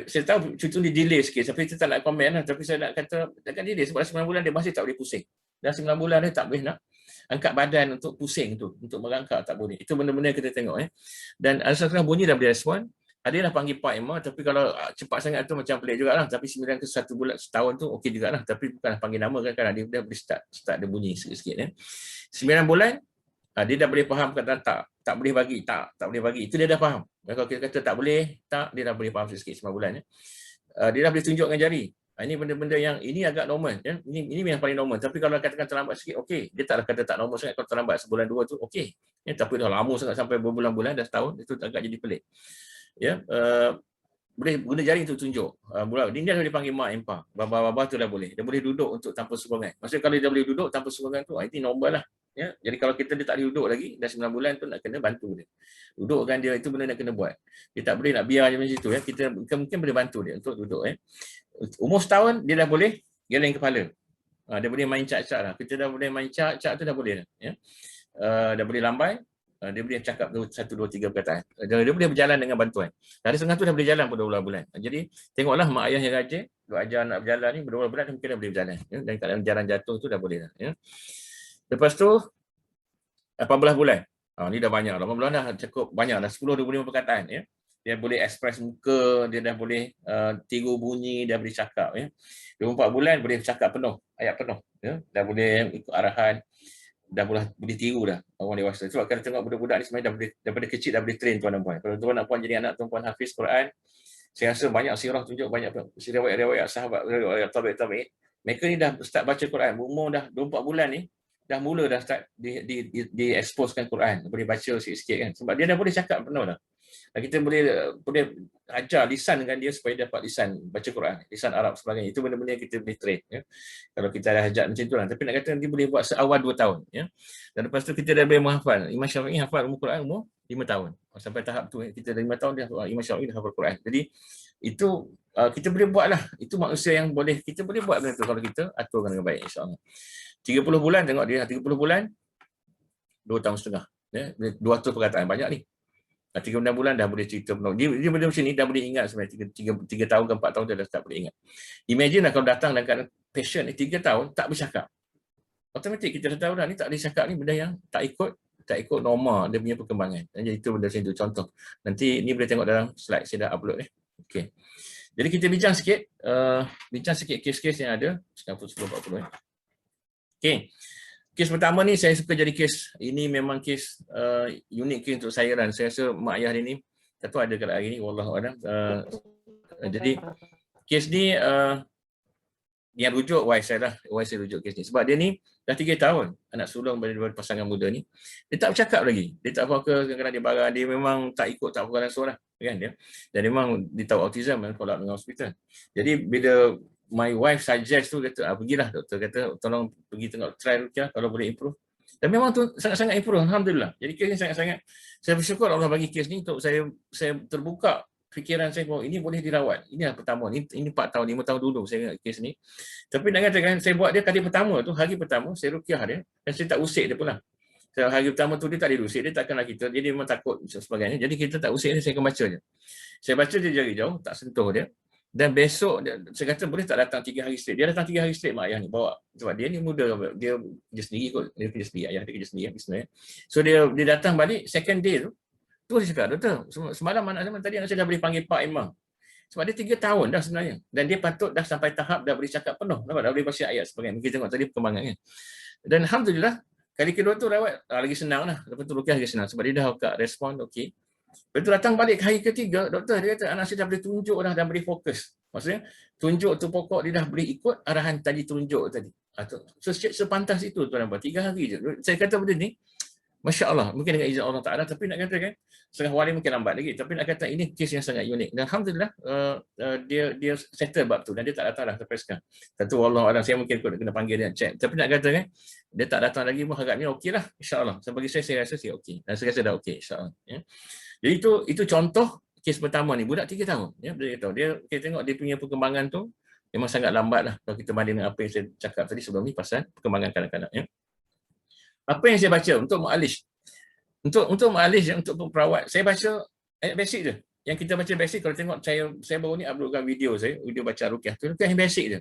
Saya tahu cucu ni delay sikit, tapi kita tak nak komen lah. Tapi saya nak kata takkan delay sebab 9 bulan dia masih tak boleh pusing. Dah 9 bulan dia tak boleh nak angkat badan untuk pusing tu, untuk merangkak tak boleh. Itu benda-benda yang kita tengok, ya. Dan ada setengah bunyi dah boleh respon. Ada yang dah panggil Pak Emma, tapi kalau cepat sangat tu macam pelik jugalah. Tapi 9 ke 1 bulan, setahun tu okey jugalah. Tapi bukanlah panggil nama kan, dia boleh start dia bunyi sikit-sikit, ya. 9 bulan, dia dah boleh faham kata tak boleh bagi, tak boleh bagi. Itu dia dah faham. Dan kalau kita kata tak boleh, dia dah boleh faham sikit 9 bulan, ya. Dia dah boleh tunjuk dengan jari. Ini benda-benda yang ini agak normal, ya. Ini yang paling normal. Tapi kalau katakan terlambat sikit, okey. Dia tak kata tak normal sangat. Kalau terlambat sebulan dua tu, okey. Ya, tapi dah lama sangat sampai berbulan-bulan, dah setahun, itu agak jadi pelik. Ya, boleh guna jari untuk tunjuk. Dia boleh panggil mak, empa, baba tu dah boleh. Dia boleh duduk untuk tanpa sokongan. Maksudnya kalau dia boleh duduk tanpa sokongan tu, ini normal lah. Ya, jadi kalau dia tak boleh duduk lagi, dah 9 bulan tu nak kena bantu dia. Dudukkan dia, itu benda nak kena buat. Dia tak boleh nak biar je macam situ, ya. Kita mungkin boleh bantu dia untuk duduk, ya. Umur setahun dia dah boleh geleng kepala. Dia boleh main cak-cak lah. Kita dah boleh main cak-cak tu dah boleh dah, ya. Dah boleh lambai. Dia boleh cakap 1, 2, 3 perkataan. Dia boleh berjalan dengan bantuan. Dari setengah tu dah boleh jalan pun 12 bulan. Jadi tengoklah mak ayah yang rajin, duk ajar nak berjalan ni, 12 bulan mungkin dah boleh berjalan. Ya? Dan kalau jalan jatuh tu dah boleh dah. Ya? Lepas tu 18 bulan. Ni dah banyak. 18 bulan dah cukup banyak dah, 10, 25 perkataan, ya. Dia boleh express muka, dia dah boleh tiru bunyi, dia boleh cakap, ya. 24 bulan boleh cakap penuh, ayat penuh, ya. Dah boleh ikut arahan. Dah boleh tiru dah orang dewasa. Sebab kalau tengok budak-budak ni sebenarnya dah boleh, daripada kecil dah boleh train tuan dan puan. Kalau tuan dan puan jadi anak tuan-puan hafiz Quran, saya rasa banyak sirah tunjuk, banyak riwayat sahabat, riwayat tabi'in. Mereka ni dah start baca Quran, umur dah 24 bulan ni, dah mula dah start di exposekan Quran, boleh baca sikit-sikit kan. Sebab dia dah boleh cakap penuh dah. Kita boleh ajar lisan dengan dia supaya dapat lisan baca Quran, lisan Arab sebagainya. Itu benda-benda yang kita boleh train, ya. Kalau kita dah ajar macam tu lah. Tapi nak kata dia boleh buat seawal 2 tahun, ya. Dan lepas tu kita dah boleh menghafal. Imam Syafi'i hafal Quran umur 5 tahun. Sampai tahap tu kita dah 5 tahun dia Imam Syafi'i dah hafal Quran. Jadi itu kita boleh buat lah. Itu manusia yang boleh, kita boleh buat benda tu kalau kita aturkan dengan baik, insya-Allah. 30 bulan tengok dia, 30 bulan 2 tahun setengah, ya. 200 perkataan banyak ni. 3 bulan dah boleh cerita penuh. Dia benda macam ni dah boleh ingat sebenarnya. 3 tahun ke 4 tahun dia dah tak boleh ingat. Imagine lah kalau datang dan keadaan patient ni 3 tahun tak bercakap. Automatik kita dah tahu dah ni tak boleh cakap, ni benda yang tak ikut norma dia punya perkembangan. Jadi itu benda macam tu contoh. Nanti ni boleh tengok dalam slide saya dah upload ni. Okey. Jadi kita bincang sikit kes-kes yang ada 90 10 40. Okey. Kes pertama ni saya suka jadi kes, ini memang kes unik kes untuk saya dan saya rasa mak ayah dia ni tak tahu ada ke hari ni, wallahualam. Jadi kes ni yang rujuk wife saya rujuk kes ni sebab dia ni dah 3 tahun anak sulung daripada pasangan muda ni, dia tak bercakap lagi, dia tak apa ke, kadang-kadang dia barang, dia memang tak ikut, tak apa langsung lah, kan dia. Dan memang dia tahu autism dan follow up dengan hospital. Jadi bila my wife suggest tu, kata pergilah doktor, kata tolong pergi tengok try Ruqyah kalau boleh improve. Dan memang tu sangat-sangat improve, alhamdulillah. Jadi kes ni sangat-sangat saya bersyukur Allah bagi kes ni untuk saya terbuka fikiran saya bahawa ini boleh dirawat. Ini yang pertama, ini 4 tahun 5 tahun dulu saya ingat kes ni. Tapi nak katakan saya buat dia kali pertama tu, hari pertama saya ruqyah dia dan saya tak usik dia pula. Hari pertama tu dia tak ada usik, dia tak kenal kita, dia memang takut sebagainya. Jadi kita tak usik dia, saya akan baca je. Saya baca dia jari jauh, tak sentuh dia. Dan besok saya kata boleh tak datang 3 hari straight. Dia datang 3 hari straight mak ayah ni bawa. Sebab dia ni muda, dia kerja sendiri kot. Dia kerja sendiri, ayah dia kerja sendiri sebenarnya. So dia datang balik second day tu. Tu dia cakap, doktor, semalam anak saya tadi anak saya dah boleh panggil Pak Imam. Sebab dia 3 tahun dah sebenarnya. Dan dia patut dah sampai tahap dah boleh cakap penuh. Nampak? Dah boleh baca ayat sebagainya. Kita tengok tadi perkembangannya. Dan alhamdulillah, kali kedua tu rawat lagi senang lah. Lepas tu ruqyah lagi senang. Sebab dia dah respon okey. Lepas tu datang balik hari ketiga, doktor dia kata anak saya dah boleh tunjuk dah dan boleh fokus. Maksudnya tunjuk tu pokok dia dah boleh ikut arahan tadi tunjuk tadi. So sepantas itu tuan-tuan, 3 hari je. Saya kata benda ni Masya Allah, mungkin dengan izin Allah Ta'ala, tapi nak kata kan, setengah wali mungkin lambat lagi, tapi nak kata ini kes yang sangat unik. Dan alhamdulillah, dia settle bab tu dan dia tak datang dah sampai sekarang. Tentu Allah, saya mungkin kena panggil dia check. Tapi nak kata kan, dia tak datang lagi pun harapnya okey lah, insya Allah. So bagi saya rasa okey. Dan saya rasa dah okey, insya Allah. Ya. Jadi itu contoh kes pertama ni budak 3 tahun ya, dia tahu dia kita tengok dia punya perkembangan tu memang sangat lambat lah kalau kita banding dengan apa yang saya cakap tadi sebelum ni pasal perkembangan kanak-kanak ya. Apa yang saya baca untuk mu'alish, untuk mu'alish, untuk perawat, saya baca ayat basic je. Yang kita baca basic, kalau tengok saya baru ni uploadkan video saya, video baca ruqyah tu, ruqyah yang basic je.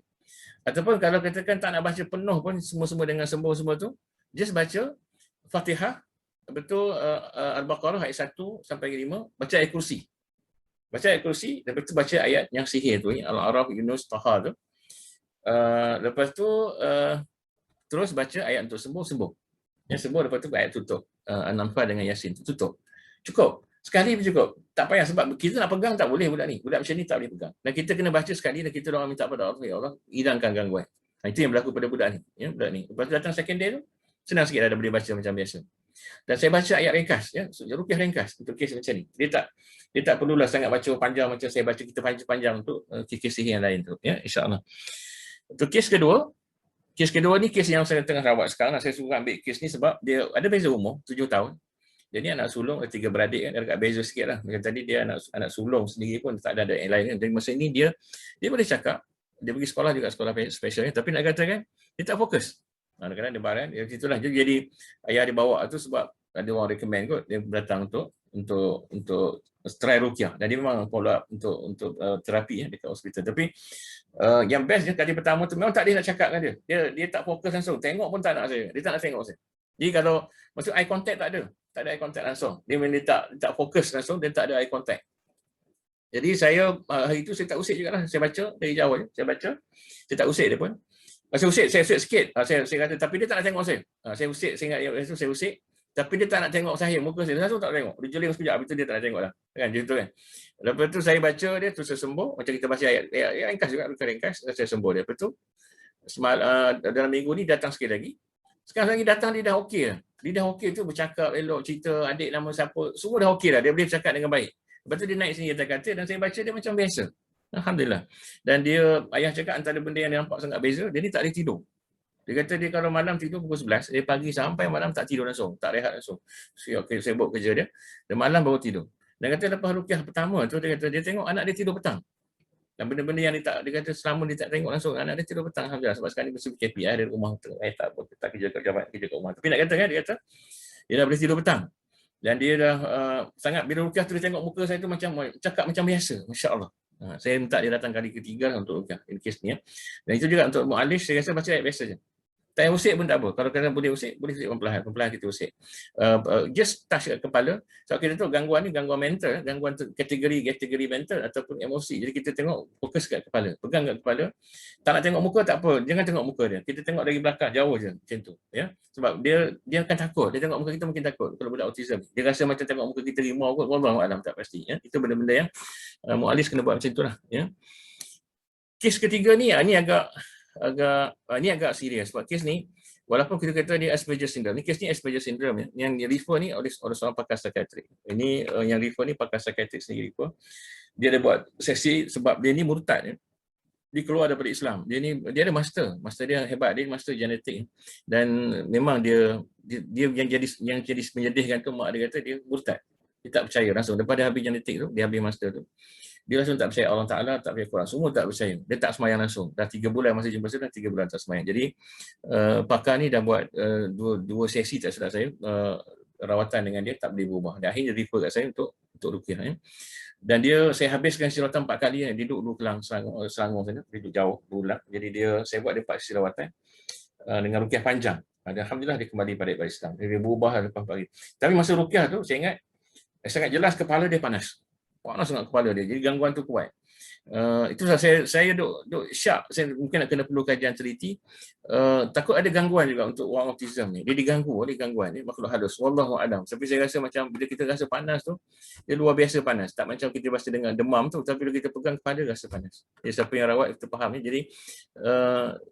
Ataupun kalau katakan tak nak baca penuh pun semua-semua dengan sembuh semua tu, just baca Fatihah, betul Al-Baqarah ayat 1 sampai 5, baca ayat kursi. Baca ayat kursi, lepas tu baca ayat yang sihir tu, Al-A'raf, Yunus, Taha tu. Lepas tu terus baca ayat untuk sembuh. Yang sembuh lepas tu ayat tutup. An-Namfal dengan Yasin tutup. Cukup. Sekali pun cukup. Tak payah sebab kita nak pegang tak boleh budak ni. Budak macam ni tak boleh pegang. Dan kita kena baca sekali dan kita doa minta pada Allah, ya Allah, hilangkan gangguan. Itu yang berlaku pada budak ni. Ya, budak ni. Lepas tu datang second day tu, senang sikit dah boleh baca macam biasa. Dan saya baca ayat ringkas, ya, ruqyah ringkas untuk kes macam ni. Dia tak perlulah sangat baca panjang macam saya baca kita panjang untuk kes sihir yang lain tu, ya, insya-Allah. Untuk kes kedua ni kes yang saya tengah rawat sekarang. Saya suruh ambil kes ni sebab dia ada beza umur, 7 tahun. Jadi anak sulung, 3 beradik kan, agak beza sikit lah. Macam tadi dia anak sulung sendiri pun tak ada yang lain kan. Jadi masa ni dia boleh cakap, dia pergi sekolah juga, sekolah special, tapi nak kata kan, dia tak fokus. Kadang-kadang dia barang, itulah. Jadi ayah dia bawa tu sebab ada orang recommend kot, dia datang untuk try ruqyah. Dan dia memang follow up untuk terapi dekat hospital. Tapi yang best dia kali pertama tu memang tak ada nak cakap dengan dia. Dia tak fokus langsung. Tengok pun tak nak saya. Dia tak nak tengok saya. Jadi kalau maksud eye contact tak ada. Tak ada eye contact langsung. Dia tak fokus langsung, dia tak ada eye contact. Jadi saya hari itu saya tak usik juga lah. Saya baca dari jauh je. Saya baca. Saya tak usik dia pun. Saya usik sikit. Saya kata tapi dia tak nak tengok saya. Saya usik, saya ingat itu saya usik. Tapi dia tak nak tengok saya, muka saya. Langsung tak nak tengok. Dia jeling sekejap, habis tu dia tak nak tengok lah. Kan, macam tu kan. Lepas tu saya baca dia, terus saya sembuh. Macam kita baca ayat ringkas juga, ringkas. Saya sembuh dia. Lepas tu, dalam minggu ni datang sekali lagi. Sekarang lagi datang, dia dah okey lah. Dia dah okey tu, bercakap, elok, cerita, adik nama siapa. Semua dah okey lah. Dia boleh bercakap dengan baik. Lepas tu dia naik sini, dia kata, dan saya baca dia macam biasa. Alhamdulillah. Dan dia, ayah cakap antara benda yang dia nampak sangat beza, dia ni tak boleh tidur. Dia kata dia kalau malam tidur pukul 11, dia pagi sampai malam tak tidur langsung, tak rehat langsung. Saya buat kerja dia, dan malam baru tidur. Dan kata lepas ruqyah pertama tu, dia kata dia tengok anak dia tidur petang. Dan benda-benda yang dia kata selama dia tak tengok langsung, anak dia tidur petang. Alhamdulillah, sebab sekarang ni mesti KPI dari rumah tu. Tak kerja kat jabat, kerja kat rumah. Tapi nak kata kan, dia kata dia dah boleh tidur petang. Dan dia dah sangat, bila ruqyah tu dia tengok muka saya tu macam cakap macam biasa, masya-Allah. Saya minta dia datang kali ketiga untuk ruqyah kes ni. Dan itu juga untuk mu'alish, saya rasa baca ayat biasa je. Tak payah usik pun tak apa. Kalau kalian boleh usik perlahan-lahan kita usik. Just touch kat kepala. Sebab kita tahu gangguan ni gangguan mental, gangguan kategori mental ataupun emosi. Jadi kita tengok fokus kat kepala. Pegang kat kepala. Tak nak tengok muka tak apa. Jangan tengok muka dia. Kita tengok dari belakang jauh je macam tu, ya. Sebab dia akan takut. Dia tengok muka kita mungkin takut kalau budak autism. Dia rasa macam tengok muka kita rimau kot. Wallahu a'lam, tak pasti, ya. Itu benda-benda yang mu'alish kena buat macam itulah, ya. Kes ketiga ni ini agak serius sebab kes ni walaupun kita kata dia Asperger syndrome, ni kes ni Asperger syndrome ya. Yang refer ni oleh seorang pakar psikiatrik. Ini yang refer ni pakar psikiatrik sendiri refer. Dia ada buat sesi sebab dia ni murtad ya. Dia keluar daripada Islam. Dia ada master dia hebat, dia master genetik. Dan memang dia yang jadi menyedihkan tu mak dia kata dia murtad. Dia tak percaya langsung daripada habis genetik tu, dia habis master tu. Dia langsung tak percaya Allah Ta'ala, tak percaya Quran. Semua tak percaya. Dia tak semayang langsung. Dah 3 bulan masa jumpa saya, dah 3 bulan tak semayang. Jadi, pakar ni dah buat dua sesi tak silap saya, rawatan dengan dia, tak boleh berubah. Dan akhirnya refer kat saya untuk ruqyah. Ya. Dan saya habiskan sesi rawatan 4 kali. Ya. Dia duduk dulu Kelang, Selangor sana. Dia duduk jauh, berulang. Jadi saya buat dia 4 sesi rawatan dengan ruqyah panjang. Dan Alhamdulillah dia kembali pada Islam. Dia berubah lepas pagi. Tapi masa ruqyah tu, saya ingat, sangat jelas kepala dia panas. Panas sangat kepala dia. Jadi gangguan tu kuat. Itu saya duk syak. Saya mungkin nak kena perlu kajian teliti. Takut ada gangguan juga untuk orang autism ni. Dia diganggu oleh gangguan ni, makhluk halus. Wallahu a'lam. Tapi saya rasa macam bila kita rasa panas tu, dia luar biasa panas. Tak macam kita rasa dengan demam tu, tapi bila kita pegang kepala rasa panas. Jadi siapa yang rawat kita faham ni. Jadi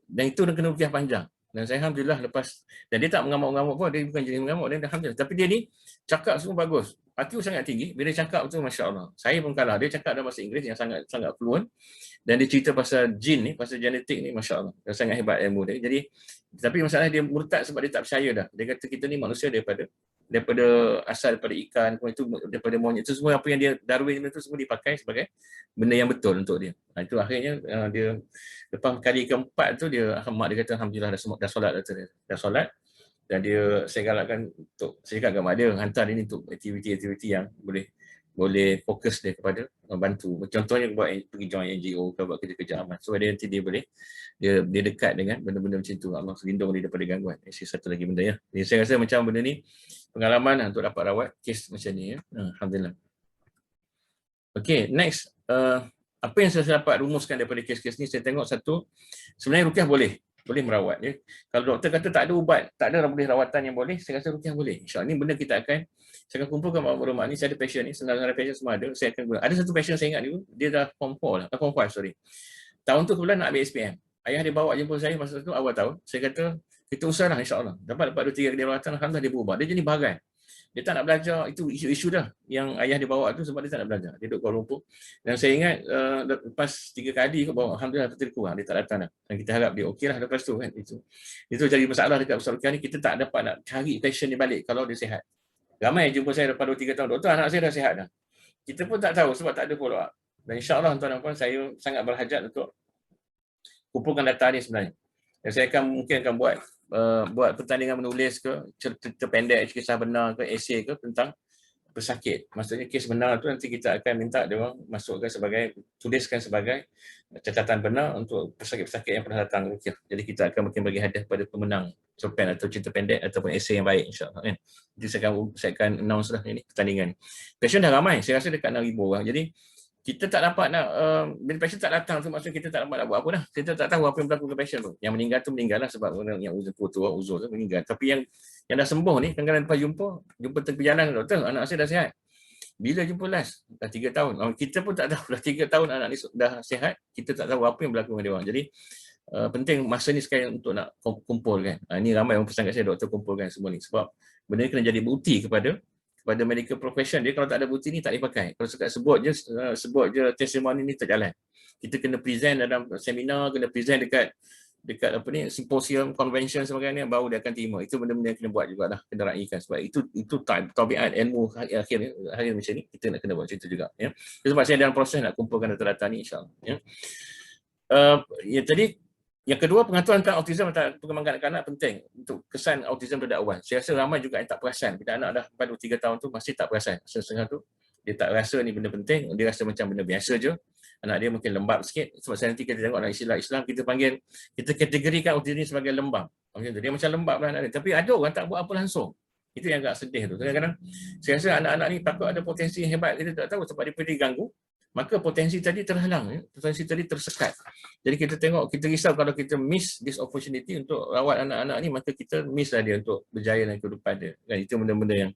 dan itu kena ruqyah panjang. Dan saya Alhamdulillah lepas, dan dia tak mengamuk-ngamuk pun, dia bukan jenis mengamuk, dan Alhamdulillah. Tapi dia ni cakap semua bagus. IQ sangat tinggi, bila dia cakap tu Masya Allah. Saya pun kalah, dia cakap dalam bahasa Inggeris yang sangat fluent. Dan dia cerita pasal jin ni, pasal genetik ni, Masya Allah. Dia sangat hebat ilmu dia. Jadi, tapi masalahnya dia murtad sebab dia tak percaya dah. Dia kata kita ni manusia daripada daripada asal daripada ikan, itu daripada monyet, itu semua apa yang dia Darwin itu semua dipakai sebagai benda yang betul untuk dia. Itu akhirnya dia lepas kali keempat tu dia mak dia kata alhamdulillah dah solat dah solat, dan saya galakkan untuk saya cakap kat mak dia hantar dia ni untuk aktiviti-aktiviti yang boleh fokus dia kepada bantu. Contohnya pergi join NGO ke buat kerja-kerja amal. So nanti dia boleh dia dekat dengan benda-benda macam tu. Allah lindung dia daripada gangguan. Ini satu lagi benda ya. Jadi saya rasa macam benda ni pengalaman untuk dapat rawat kes macam ni ya. Alhamdulillah. Okay, next. Apa yang saya dapat rumuskan daripada kes-kes ni, saya tengok satu, sebenarnya ruqyah boleh merawat ya. Kalau doktor kata tak ada ubat, tak ada boleh rawatan yang boleh, saya rasa ruqyah boleh. InsyaAllah ni benda kita akan saya akan kumpulkan maklumat ni. Saya ada passion ni, senarai passion semua ada, saya akan guna. Ada satu passion saya ingat dulu, dia dah form 4 lah, form 5 sorry. Tahun tu kebetulan nak ambil SPM. Ayah dia bawa jemput saya masa tu awal tahun. Saya kata kita usahalah insya-Allah. Dapat 2-3 kali rawatan, alhamdulillah dia berubah. Dia jadi bahagian. Dia tak nak belajar, itu isu-isu dah yang ayah dia bawa tu sebab dia tak nak belajar. Dia duduk Kuala Lumpur. Dan saya ingat lepas 3 kali ke bawa, alhamdulillah betul kurang, dia tak datang dah. Dan kita harap dia okeylah lepas tu kan. Itu jadi masalah dekat Ustaz Ruqyah ni, kita tak dapat nak cari passion dia balik kalau dia sihat. Ramai jumpa saya lepas 2-3 tahun, doktor anak saya dah sihat dah. Kita pun tak tahu sebab tak ada follow up. Dan insya-Allah tuan-tuan dan puan, saya sangat berhajat untuk kumpulkan data ni sebenarnya. Dan saya mungkin akan buat pertandingan menulis ke, cerita pendek, kisah benar ke, esei ke tentang pesakit. Maksudnya kes benar tu nanti kita akan minta dia orang masukkan tuliskan sebagai catatan benar untuk pesakit-pesakit yang pernah datang ruqyah. Jadi kita akan mungkin bagi hadiah kepada pemenang cerpen atau cerita pendek ataupun esei yang baik insya-Allah kan. Jadi saya akan announce lah ini pertandingan. Passion dah ramai, saya rasa dekat 6,000 orang. Jadi kita tak dapat nak bila passion tak datang tu maksudnya kita tak dapat nak buat apa dah. Kita tak tahu apa yang berlaku dengan passion tu. Yang meninggal tu meninggal lah sebab yang uzur tu meninggal. Tapi yang dah sembuh ni kadang-kadang lepas jumpa tepi jalan, doktor anak saya dah sihat. Bila jumpa last? Dah 3 tahun. Kita pun tak tahu dah 3 tahun anak ni dah sihat, kita tak tahu apa yang berlaku dengan dia orang. Jadi penting masa ni sekali untuk nak kumpulkan. Ini ramai orang pesan kat saya, doktor kumpulkan semua ni sebab benda ni kena jadi bukti kepada medical profession. Dia kalau tak ada bukti ni tak boleh pakai. Kalau sekat sebut je testimoni ni tak jalan. Kita kena present dalam seminar, kena present dekat apa ni, simposium, convention sebagainya, baru dia akan terima. Itu benda-benda yang kena buat jugalah, kena raikan sebab itu tabiat ilmu akhir macam ni, kita nak kena buat macam itu juga ya. Sebab saya dalam proses nak kumpulkan data-data ni insya-Allah ya. Tadi yang kedua, pengetahuan tentang autism atau perkembangan kanak-kanak penting untuk kesan autism pada awal. Saya rasa ramai juga yang tak perasan. Bila anak dah 4-3 tahun tu masih tak perasan. Setengah tu dia tak rasa ni benda penting, dia rasa macam benda biasa je. Anak dia mungkin lembab sikit. Sebab saya nanti kita tengok dalam istilah Islam, kita kategorikan autism ni sebagai lembab. Dia macam lembab lah anak dia. Tapi ada orang tak buat apa langsung. Itu yang agak sedih tu. Kadang-kadang saya rasa anak-anak ni takut ada potensi yang hebat, kita tak tahu sebab dia pergi diganggu. Maka potensi tadi terhalang, potensi tadi tersekat. Jadi kita risau kalau kita miss this opportunity untuk rawat anak-anak ni, maka kita miss lah dia untuk berjaya dalam kehidupan dia. Dan itu benda-benda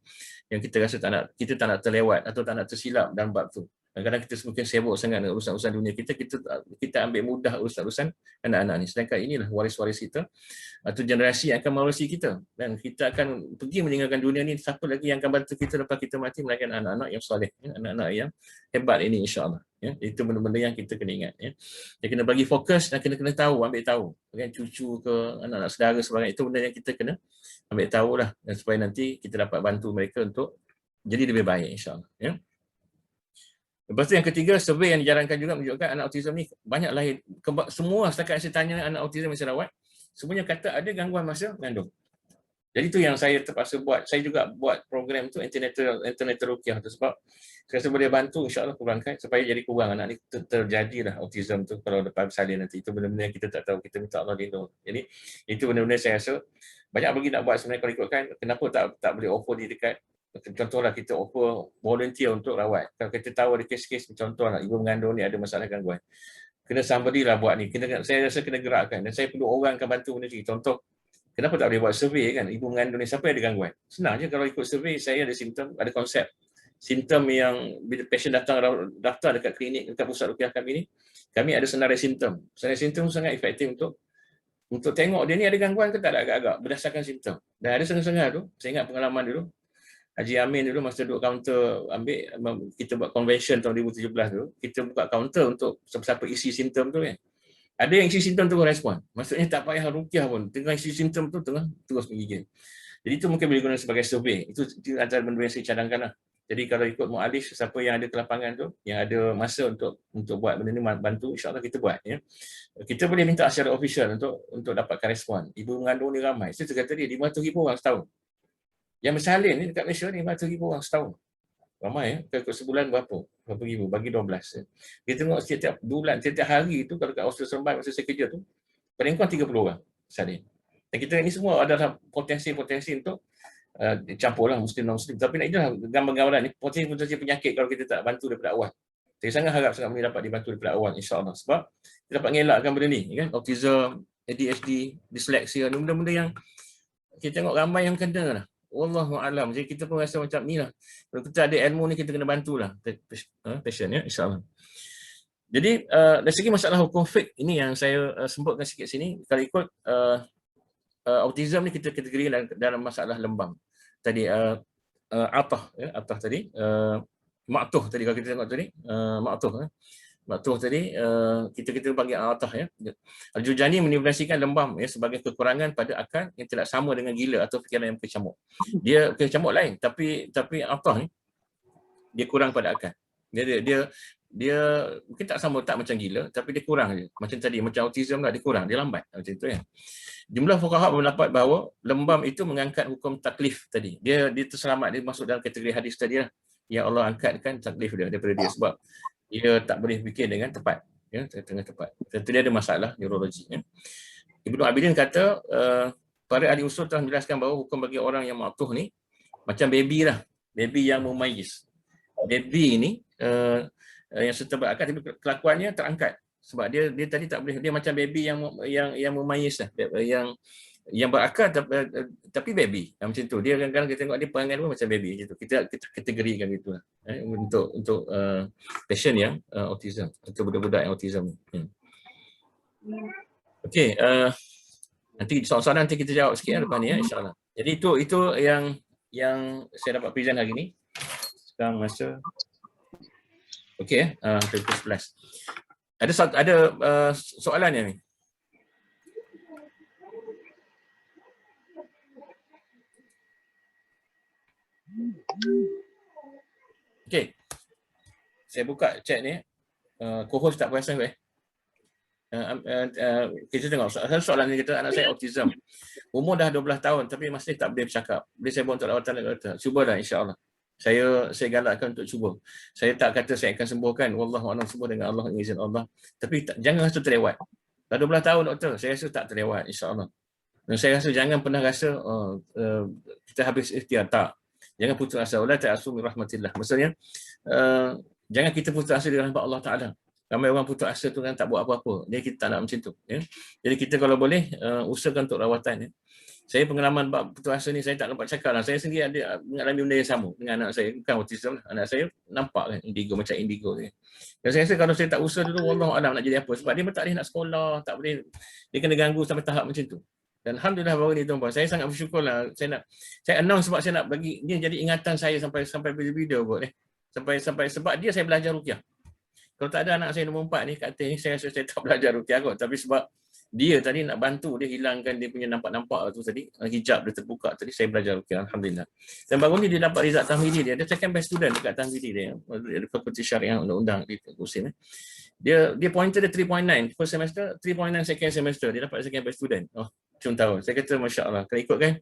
yang kita rasa kita tak nak terlewat atau tak nak tersilap dalam bab tu. Kadang-kadang kita mungkin sibuk sangat dengan urusan-urusan dunia kita ambil mudah urusan-urusan anak-anak ni. Sedangkan inilah waris-waris kita atau generasi yang akan mewariskan kita. Dan kita akan pergi meninggalkan dunia ni, siapa lagi yang akan bantu kita lepas kita mati melainkan anak-anak yang soleh, anak-anak yang hebat ini insya-Allah. Itu benda-benda yang kita kena ingat. Kita kena bagi fokus dan kena tahu, ambil tahu. Kan cucu ke anak-anak saudara sebagainya, itu benda yang kita kena ambil tahulah, dan supaya nanti kita dapat bantu mereka untuk jadi lebih baik insya-Allah. Lepas tu yang ketiga, survei yang dijalankan juga menunjukkan anak autism ni banyak lahir. Semua setakat saya tanya anak autism yang saya rawat, semuanya kata ada gangguan masa mengandung. Jadi itu yang saya terpaksa buat. Saya juga buat program tu antenatal ruqyah tu sebab saya rasa boleh bantu insya-Allah kurangkan supaya jadi kurang anak ni terjadilah autism tu kalau lepas bersalin nanti. Itu benda-benda yang kita tak tahu, kita minta Allah lindung. Jadi itu benda-benda saya rasa banyak lagi nak buat sebenarnya kalau ikutkan. Kenapa tak boleh offer di dekat, contohlah kita offer volunteer untuk rawat. Kalau kita tahu ada kes-kes contohlah ibu mengandung ni ada masalah gangguan, kena somebody lah buat ni. Saya rasa kena gerakkan dan saya perlu orang akan bantu benda ni. Contoh, kenapa tak boleh buat survey kan ibu mengandung ni, siapa yang ada gangguan? Senang je kalau ikut survey. Saya ada simptom, ada konsep simptom yang bila pasien datang daftar dekat klinik, dekat pusat ruqyah kami ni, kami ada senarai simptom. Senarai simptom sangat efektif untuk tengok dia ni ada gangguan ke tak, ada agak-agak berdasarkan simptom. Dan ada setengah-setengah tu, saya ingat pengalaman dulu Haji Amin dulu masa duduk kaunter kita buat convention tahun 2017 dulu, kita buka kaunter untuk siapa-siapa isi simptom tu kan. Ada yang isi simptom tu respon. Maksudnya tak payah ruqyah pun, tengah isi simptom tu tengah terus menggigil. Jadi itu mungkin boleh guna sebagai survey. Itu antara benda yang saya cadangkan lah. Jadi kalau ikut mu'alif, siapa yang ada ke lapangan tu, yang ada masa untuk buat benda ni, bantu, insyaAllah kita buat. Ya. Kita boleh minta secara official untuk dapatkan respon. Ibu mengandung ni ramai. Saya kata dia 500,000 orang setahun. Yang bersalin ni dekat Malaysia 500,000 orang setahun. Ramai ya. Kalau sebulan berapa ribu, bagi 12. Ya. Kita tengok setiap bulan, setiap hari tu, kalau kat Hostel Seremban masa saya kerja tu, paling kurang 30 orang salin. Dan kita ni semua adalah potensi-potensi untuk campurlah Muslim non-Muslim. Tapi nak itulah gambar-gambaran ni, potensi penyakit kalau kita tak bantu daripada awal. Saya sangat harap sangat dapat dibantu daripada awal, insyaAllah. Sebab kita dapat mengelakkan benda ni, kan? Autism, ADHD, dyslexia, benda-benda yang kita tengok ramai yang kena lah. Wallahualam. Jadi kita pun rasa macam ni lah. Kalau kita ada ilmu ni, kita kena bantulah passion, ya, insyaAllah. Jadi dari segi masalah hukum fiqh, ini yang saya sebutkan sikit sini. Kalau ikut autism ni kita kategori dalam masalah lembam. Tadi atah, ya, atah tadi, maktuh tadi kalau kita tengok tadi, maktuh tadi kita panggil atah, ya. Al-Jurjani mendefinisikan lembam, ya, sebagai kekurangan pada akal yang tidak sama dengan gila atau fikiran yang berkecamuk. Dia berkecamuk lain, tapi atah ni dia kurang pada akal. Dia mungkin tak sama, tak macam gila, tapi dia kurang je. Macam tadi, macam autism lah, dia kurang, dia lambat macam tu, ya. Jumlah fuqaha berpendapat bahawa lembam itu mengangkat hukum taklif tadi. Dia terselamat, dia masuk dalam kategori hadis tadi lah. Yang Allah angkatkan taklif dia daripada dia sebab dia tak boleh fikir dengan tepat, ya, tengah tepat. Tentu dia ada masalah neurologi, ya. Ibnu Abidin kata para ahli usul telah menjelaskan bahawa hukum bagi orang yang maktuh ni macam baby lah, baby yang mumayyiz. Baby ni yang serta berakal tapi kelakuannya terangkat. Sebab dia tadi tak boleh, dia macam baby yang mumayyiz lah, yang berakal tapi baby. Macam tu. Dia kadang-kadang kita tengok dia perangai pun macam baby macam tu. Kita kategorikan gitulah. Untuk passion yang autism, atau budak-budak yang autism. Okey, nanti soalan-soalan nanti kita jawab sikit lepas ni, ya, insya-Allah. Jadi itu yang saya dapat present hari ni. Sekarang masa okey, 11. Ada soalan yang ni. Okey. Saya buka chat ni. Co-host tak perasan kita tengok soalan ni, kita anak saya autism. Umur dah 12 tahun tapi masih tak boleh bercakap. Boleh saya buat untuk rawatan kata. Cubalah insya-Allah. Saya galakkan untuk cuba. Saya tak kata saya akan sembuhkan. Wallahualam, sembuh dengan Allah, izin Allah. Tapi jangan rasa terlewat. Dah 12 tahun doktor, saya rasa tak terlewat, insya-Allah. Dan saya rasa jangan pernah rasa kita habis ikhtiar, tak. Jangan putus asa. Wala ta'asu min rahmatillah. Maksudnya jangan kita putus asa dengan rahmat Allah Taala. Ramai orang putus asa tu kan tak buat apa-apa. Jadi kita tak nak macam tu, ya. Jadi kita kalau boleh usahakan untuk rawatan, ya. Saya pengalaman bab putus asa ni, saya tak nampak cakap lah. Saya sendiri ada mengalami benda yang sama dengan anak saya. Bukan autism lah. Anak saya nampak kan indigo, macam indigo ni. Dan saya rasa kalau saya tak usaha dulu, wallahualam nak jadi apa. Sebab dia pun tak boleh nak sekolah, tak boleh. Dia kena ganggu sampai tahap macam tu. Dan alhamdulillah baru ni tuan-tuan, saya sangat bersyukur lah. Saya announce sebab saya nak bagi dia jadi ingatan saya sampai video buat sampai sebab dia saya belajar ruqyah. Kalau tak ada anak saya nombor 4 ni kat atas ni, saya rasa saya tak belajar ruqyah kot. Tapi sebab dia tadi nak bantu dia hilangkan dia punya nampak-nampak tu tadi, hijab dia terbuka tadi, saya belajar ruqyah, alhamdulillah. Dan baru ni dia dapat result tahmidi dia second best student dekat tahmidi dia, fakulti syariah undang-undang di Kusim. Dia pointer dia 3.9 first semester, 3.9 second semester, dia dapat second best student. Oh, cuma tahu. Saya kata masya-Allah, kalau ikut kan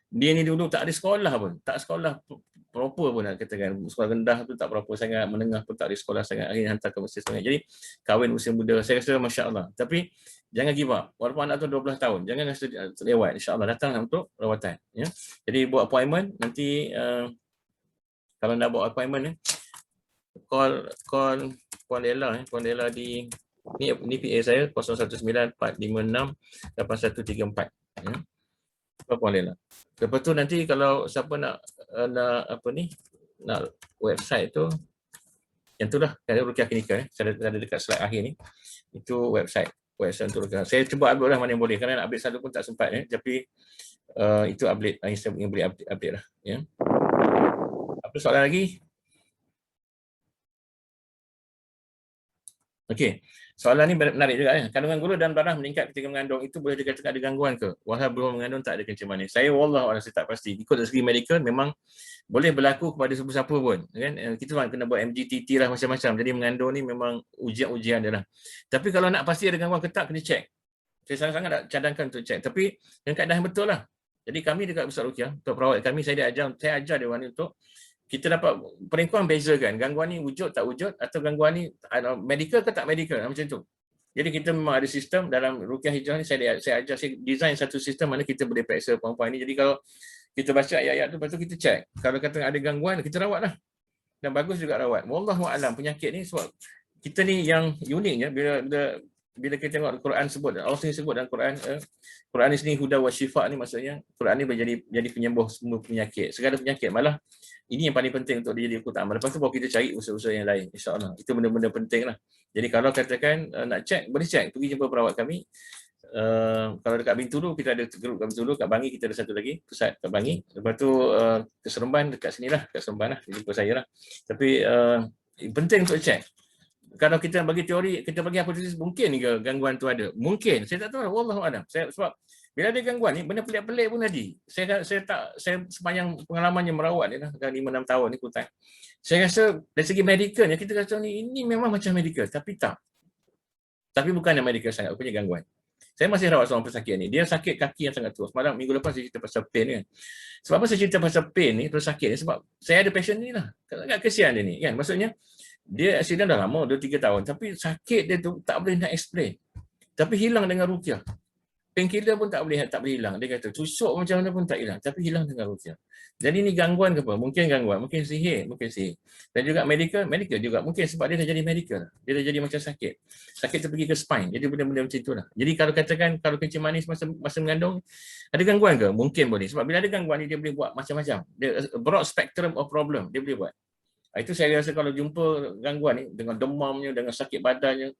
dia ni dulu tak ada sekolah pun, tak sekolah proper pun nak katakan. Sekolah rendah tu tak proper sangat, menengah pun tak ada sekolah sangat, akhirnya hantar ke Mesir sangat. Jadi kahwin usia muda, saya rasa masya-Allah. Tapi jangan give up. Walaupun anak tu 12 tahun, jangan rasa lewat. Insya-Allah datang untuk rawatan, ya. Jadi buat appointment nanti kalau nak buat appointment call Puan Lela, Puan Lela di ni PA saya 0194568134, ya. Puan Lela. Lepas tu nanti kalau siapa nak website tu, yang tu lah, ada Ruqyah Klinikal, ada dekat slide akhir ni. Itu website untuk Ruqyah. Saya cuba upload lah mana yang boleh, kerana nak update selalu pun tak sempat, ya. Tapi itu update yang boleh update lah, ya. Apa soalan lagi? Okey. Soalan ni menarik juga ya. Kandungan gula dan darah meningkat ketika mengandung itu boleh dikatakan ada gangguan ke? Walau belum mengandung tak ada kencing manis. Saya wallah saya tak pasti. Ikut dari segi medikal memang boleh berlaku kepada siapa-siapa pun. Kan? Kita kena buat MGTT lah macam-macam. Jadi mengandung ni memang ujian-ujian dia lah. Tapi kalau nak pasti ada gangguan ke tak, kena cek. Saya sangat-sangat nak cadangkan untuk cek. Tapi yang keadaan betul lah. Jadi kami dekat Pusat Rukiah, untuk perawat kami, saya ajar dia orang untuk kita dapat peringkuan bezakan gangguan ni wujud tak wujud atau gangguan ni medical ke tak medical macam tu. Jadi kita memang ada sistem dalam Rukiah Hijrah ni saya design satu sistem mana kita boleh periksa perempuan ni. Jadi kalau kita baca ayat-ayat tu lepas tu kita cek. Kalau kata ada gangguan kita rawatlah. Dan bagus juga rawat. Wallahu a'lam penyakit ni sebab kita ni yang uniknya bila kita tengok Al-Quran sebut Allah sendiri sebut dalam Quran Quran ni sendiri huda wa syifa ni maksudnya Quran ni boleh jadi penyembuh semua penyakit segala penyakit malah ini yang paling penting untuk dia jadi hukum amal. Lepas tu baru kita cari usaha-usaha yang lain insya-Allah. Itu benda-benda penting lah. Jadi kalau katakan nak cek boleh cek pergi jumpa perawat kami. Kalau dekat Bintulu kita ada grup kat Bintulu, kat Bangi kita ada satu lagi pusat kat Bangi. Lepas tu ke Seremban dekat sinilah, kat Seremban lah jumpa saya lah. Tapi penting untuk cek. Kalau kita bagi teori, kita bagi hipotesis mungkin ke gangguan tu ada. Mungkin. Saya tak tahu. Wallahu a'lam. Sebab bila ada gangguan ni, benda pelik-pelik pun tadi. Saya sepanjang pengalamannya merawat ni dah 5-6 tahun ni full time. Saya rasa dari segi medikalnya kita rasa ni ini memang macam medical tapi tak. Tapi bukan yang medical sangat, punya gangguan. Saya masih rawat seorang pesakit ni. Dia sakit kaki yang sangat teruk. Semalam minggu lepas saya cerita pasal pain kan. Sebab apa saya cerita pasal pain ni, terus sakit ni? Sebab saya ada passion ni lah. Agak kesian dia ni kan. Maksudnya, dia accident dah lama, 2-3 tahun. Tapi sakit dia tu tak boleh nak explain. Tapi hilang dengan rukiah. Painkiller pun tak boleh hilang. Dia kata, tusuk macam mana pun tak hilang. Tapi hilang dengan rukiah. Jadi ni gangguan ke apa? Mungkin gangguan. Mungkin sihir. Dan juga medical juga. Mungkin sebab dia dah jadi medical. Dia dah jadi macam sakit. Sakit tu pergi ke spine. Jadi benda-benda macam itulah. Jadi kalau katakan, kalau kencing manis masa mengandung, ada gangguan ke? Mungkin boleh. Sebab bila ada gangguan ni, dia boleh buat macam-macam. Broad spectrum of problem. Dia boleh buat. Itu saya rasa kalau jumpa gangguan ni, dengan demamnya, dengan sakit badannya,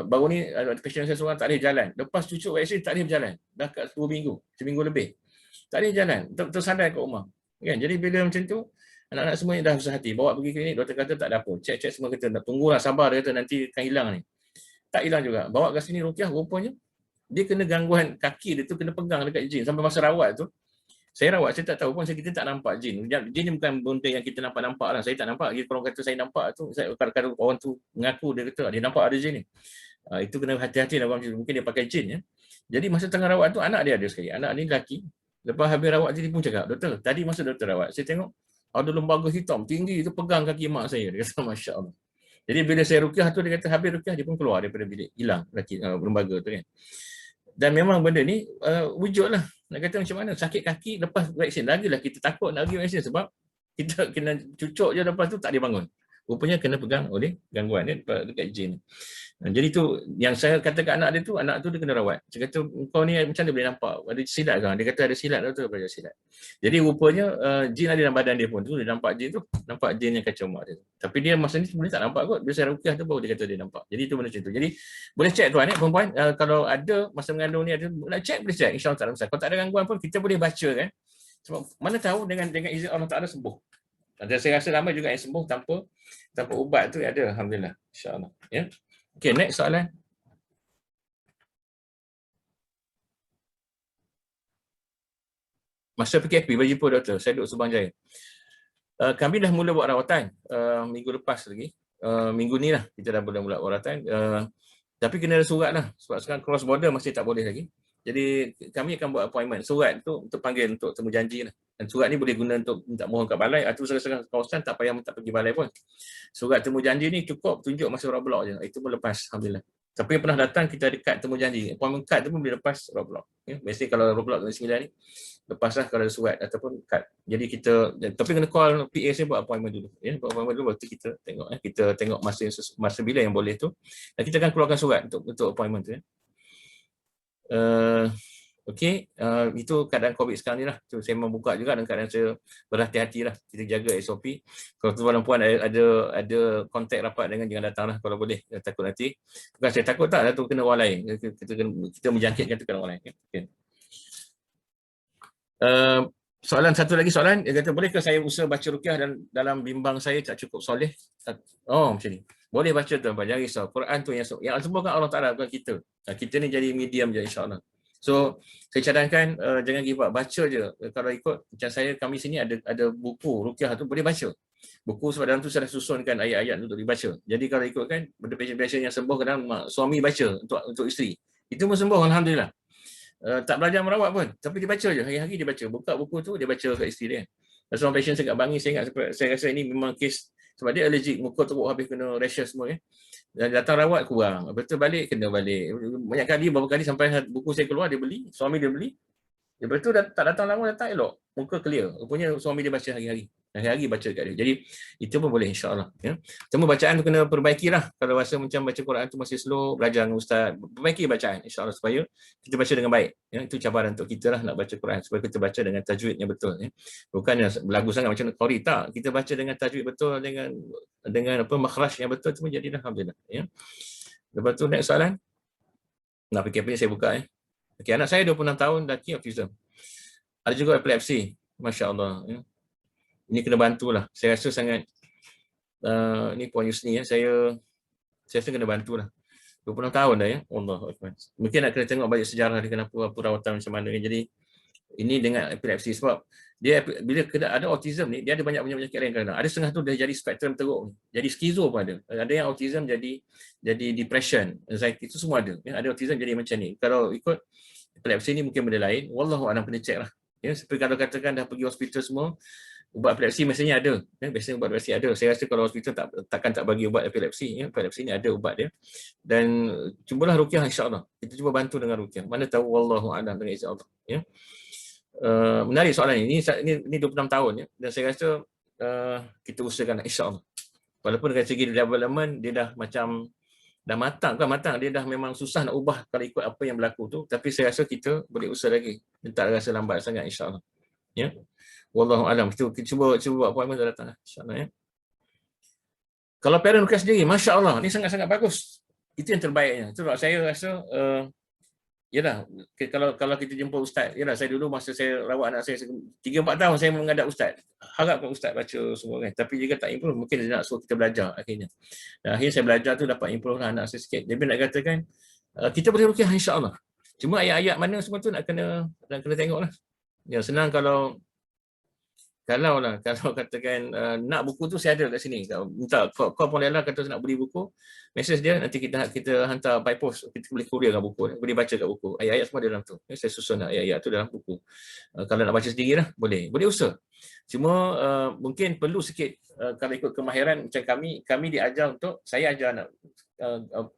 baru ni pasien saya seorang tak boleh jalan. Lepas cucuk vaksin tak boleh berjalan. Dah kat 2 minggu, seminggu lebih. Tak boleh jalan, tersadar kat rumah. Kan? Jadi bila macam tu, anak-anak semua dah susah hati. Bawa pergi klinik, doktor kata tak ada apa. Cek-cek semua kata, tunggulah sabar, dia kata nanti akan hilang ni. Tak hilang juga. Bawa ke sini rukiah, rupanya dia kena gangguan kaki dia tu, kena pegang dekat jin. Sampai masa rawat tu, saya rawat, saya tak tahu pun, kita tak nampak jin. Jin ni bukan benda yang kita nampak-nampak lah. Saya tak nampak. Kalau kata saya nampak tu, kadang-kadang orang tu mengaku dia kata, dia nampak ada jin ni. Itu kena hati-hati lah. Mungkin dia pakai jin. Ya. Jadi masa tengah rawat tu, anak dia ada sekali. Anak ni lelaki. Lepas habis rawat, dia pun cakap, doktor, tadi masa doktor rawat, saya tengok ada lembaga hitam tinggi tu pegang kaki mak saya. Dia kata, Masya Allah. Jadi bila saya rukiah tu, dia kata habis rukiah, dia pun keluar daripada bilik. Hilang lembaga tu kan. Dan memang benda ni wujud lah. Nak kata macam mana, sakit kaki lepas vaksin. Lagilah kita takut nak pergi vaksin sebab kita kena cucuk je lepas tu tak boleh bangun. Rupanya kena pegang oleh gangguan ni dekat jin. Jadi tu yang saya kata kat anak tu dia kena rawat. Saya kata kau ni macam mana boleh nampak? Ada silat ke? Dia kata ada silat tu belajar silat. Jadi rupanya jin ada dalam badan dia pun tu dia nampak jin tu, nampak jin yang kacau mak dia tu. Tapi dia masa ni sebenarnya tak nampak kot. Bila saya rukiah tu baru dia kata dia nampak. Jadi tu benda macam tu. Jadi boleh cek tuan perempuan kalau ada masa mengandung ni ada nak cek boleh cek insya-Allah tak ada masalah. Kalau tak ada gangguan pun kita boleh baca kan. Sebab mana tahu dengan izin Allah Taala sembuh. Dan saya rasa ramai juga yang sembuh tanpa ubat tu ada alhamdulillah insya-Allah ya. Okey, next soalan. Masa PKP berjumpa doktor, saya duduk Subang Jaya. Kami dah mula buat rawatan minggu lepas lagi. Minggu ni lah kita dah mula rawatan. Tapi kena ada surat lah. Sebab sekarang cross border masih tak boleh lagi. Jadi kami akan buat appointment. Surat tu untuk panggil untuk temu janji lah. Dan surat ni boleh guna untuk minta mohon kat balai atau setengah kawasan tak payah tak pergi balai pun. Surat temu janji ni cukup tunjuk masa Roblox je. Itu pun lepas alhamdulillah. Tapi yang pernah datang kita ada kad temu janji. Appointment card tu pun boleh lepas Roblox. Ya, biasanya kalau Roblox 9 ni lepaslah kalau ada surat ataupun kad. Jadi kita tapi kena call PA saya buat appointment dulu. Ya, buat appointment dulu baru kita tengok kita tengok masa bila yang boleh tu. Dan kita akan keluarkan surat untuk appointment tu ya. Okey, itu keadaan COVID sekarang ni lah. So, saya membuka juga dan keadaan saya berhati-hati lah. Kita jaga SOP. Kalau tuan-puan ada kontak rapat dengan jangan datang lah kalau boleh. Takut nanti. Bukan saya takut tak, tu kena orang lain. Kita menjangkitkan tu kena orang lain. Okay. Soalan satu lagi soalan, dia kata bolehkah saya usaha baca ruqyah dan dalam bimbang saya tak cukup soleh? Oh macam ni. Boleh baca tu, jangan risau. Quran tu yang sembuhkan Allah Taala, bukan kita. Kita ni jadi medium je insya-Allah. So saya cadangkan jangan give up, baca je. Kalau ikut macam saya, kami sini ada buku ruqyah tu boleh baca. Buku sebab dalam tu saya dah susunkan ayat-ayat untuk dibaca. Jadi kalau ikutkan benda pasien yang sembuh, kadang suami baca untuk isteri. Itu pun sembuh alhamdulillah. Tak belajar merawat pun, tapi dia baca je, hari-hari dia baca, buka buku tu dia baca kat isteri dia. Seorang pasien saya kat Bangi, saya ingat, saya rasa ini memang kes sebab dia allergic, muka teruk habis kena rashes semua ya. Dan datang rawat kurang, betul balik kena balik. Banyak kali, beberapa kali sampai buku saya keluar dia beli, suami dia beli. Dia betul tak datang lama, datang elok, muka clear. Rupanya suami dia baca hari-hari. Hari-hari baca kat dia. Jadi itu pun boleh insya-Allah ya. Cuma bacaan tu kena perbaikilah. Kalau rasa macam baca Quran tu masih slow, belajar dengan ustaz, perbaiki bacaan insya-Allah supaya kita baca dengan baik. Ya, itu cabaran untuk kita lah nak baca Quran supaya kita baca dengan tajwid yang betul ya. Bukan yang berlagu sangat macam qari, tak. Kita baca dengan tajwid betul, dengan apa makhraj yang betul, tu jadilah alhamdulillah ya. Lepas tu next soalan. Nah, PKP saya buka ya. Okey, anak saya 26 tahun, lelaki, autism. Ada juga epilepsi. Masya-Allah ya. Ini kena bantulah. Saya rasa sangat ni Puan Yusni ya, saya rasa kena bantulah. 26 tahun dah ya. Allah Akbar. Mungkin nak kena tengok balik sejarah dia kenapa perawatan macam mana. Jadi ini dengan epilepsi sebab dia bila ada autism ni, dia ada banyak penyakit lain kadang. Ada setengah tu dia jadi spektrum teruk. Jadi skizo pun ada. Ada yang autism jadi depression, anxiety, itu semua ada. Ya, ada autism jadi macam ni. Kalau ikut epilepsi ni mungkin benda lain. Wallahu a'lam, kena check lah. Ya, seperti kalau katakan dah pergi hospital semua, ubat epilepsi mestinya ada. Ya, biasanya ubat epilepsi ada. Saya rasa kalau hospital takkan tak bagi ubat epilepsi. Ya, epilepsi ni ada ubat dia. Dan cubalah ruqyah insya-Allah. Kita cuba bantu dengan ruqyah. Mana tahu wallahu a'lam dengan izin Allah. Ya. Menarik soalan ini. Ini 26 tahun ya. Dan saya rasa kita usahakan insya-Allah. Walaupun dari segi development dia dah macam dah matang, bukan matang, dia dah memang susah nak ubah kalau ikut apa yang berlaku tu, tapi saya rasa kita boleh usaha lagi. Dia tak rasa lambat sangat insya-Allah. Ya. Wallahu alam. Kita cuba buat appointment datang insya-Allah ya. Kalau parent request sendiri, masya-Allah, ni sangat-sangat bagus. Itu yang terbaiknya. Itu saya rasa yalah, kalau kita jumpa ustaz, yalah, saya dulu masa saya rawat anak saya 3-4 tahun saya menghadap ustaz. Harapkan ustaz baca semua kan. Tapi jika tak improve, mungkin dia nak suruh kita belajar akhirnya. Dan akhirnya saya belajar tu dapat improve lah anak saya sikit. Dia nak katakan kita boleh ruqyah insya-Allah. Cuma ayat-ayat mana semua tu nak kena tengoklah. Ya, senang kalau katakan nak buku tu saya ada kat sini. Minta kau pun Lela kata nak beli buku, message dia, nanti kita hantar by post, kita boleh courierkan buku, boleh baca kat buku. Ayat-ayat semua dalam tu. Saya susun ayat-ayat tu dalam buku. Kalau nak baca sendirilah boleh usaha. Cuma mungkin perlu sikit kalau ikut kemahiran macam kami diajar untuk, saya ajar anak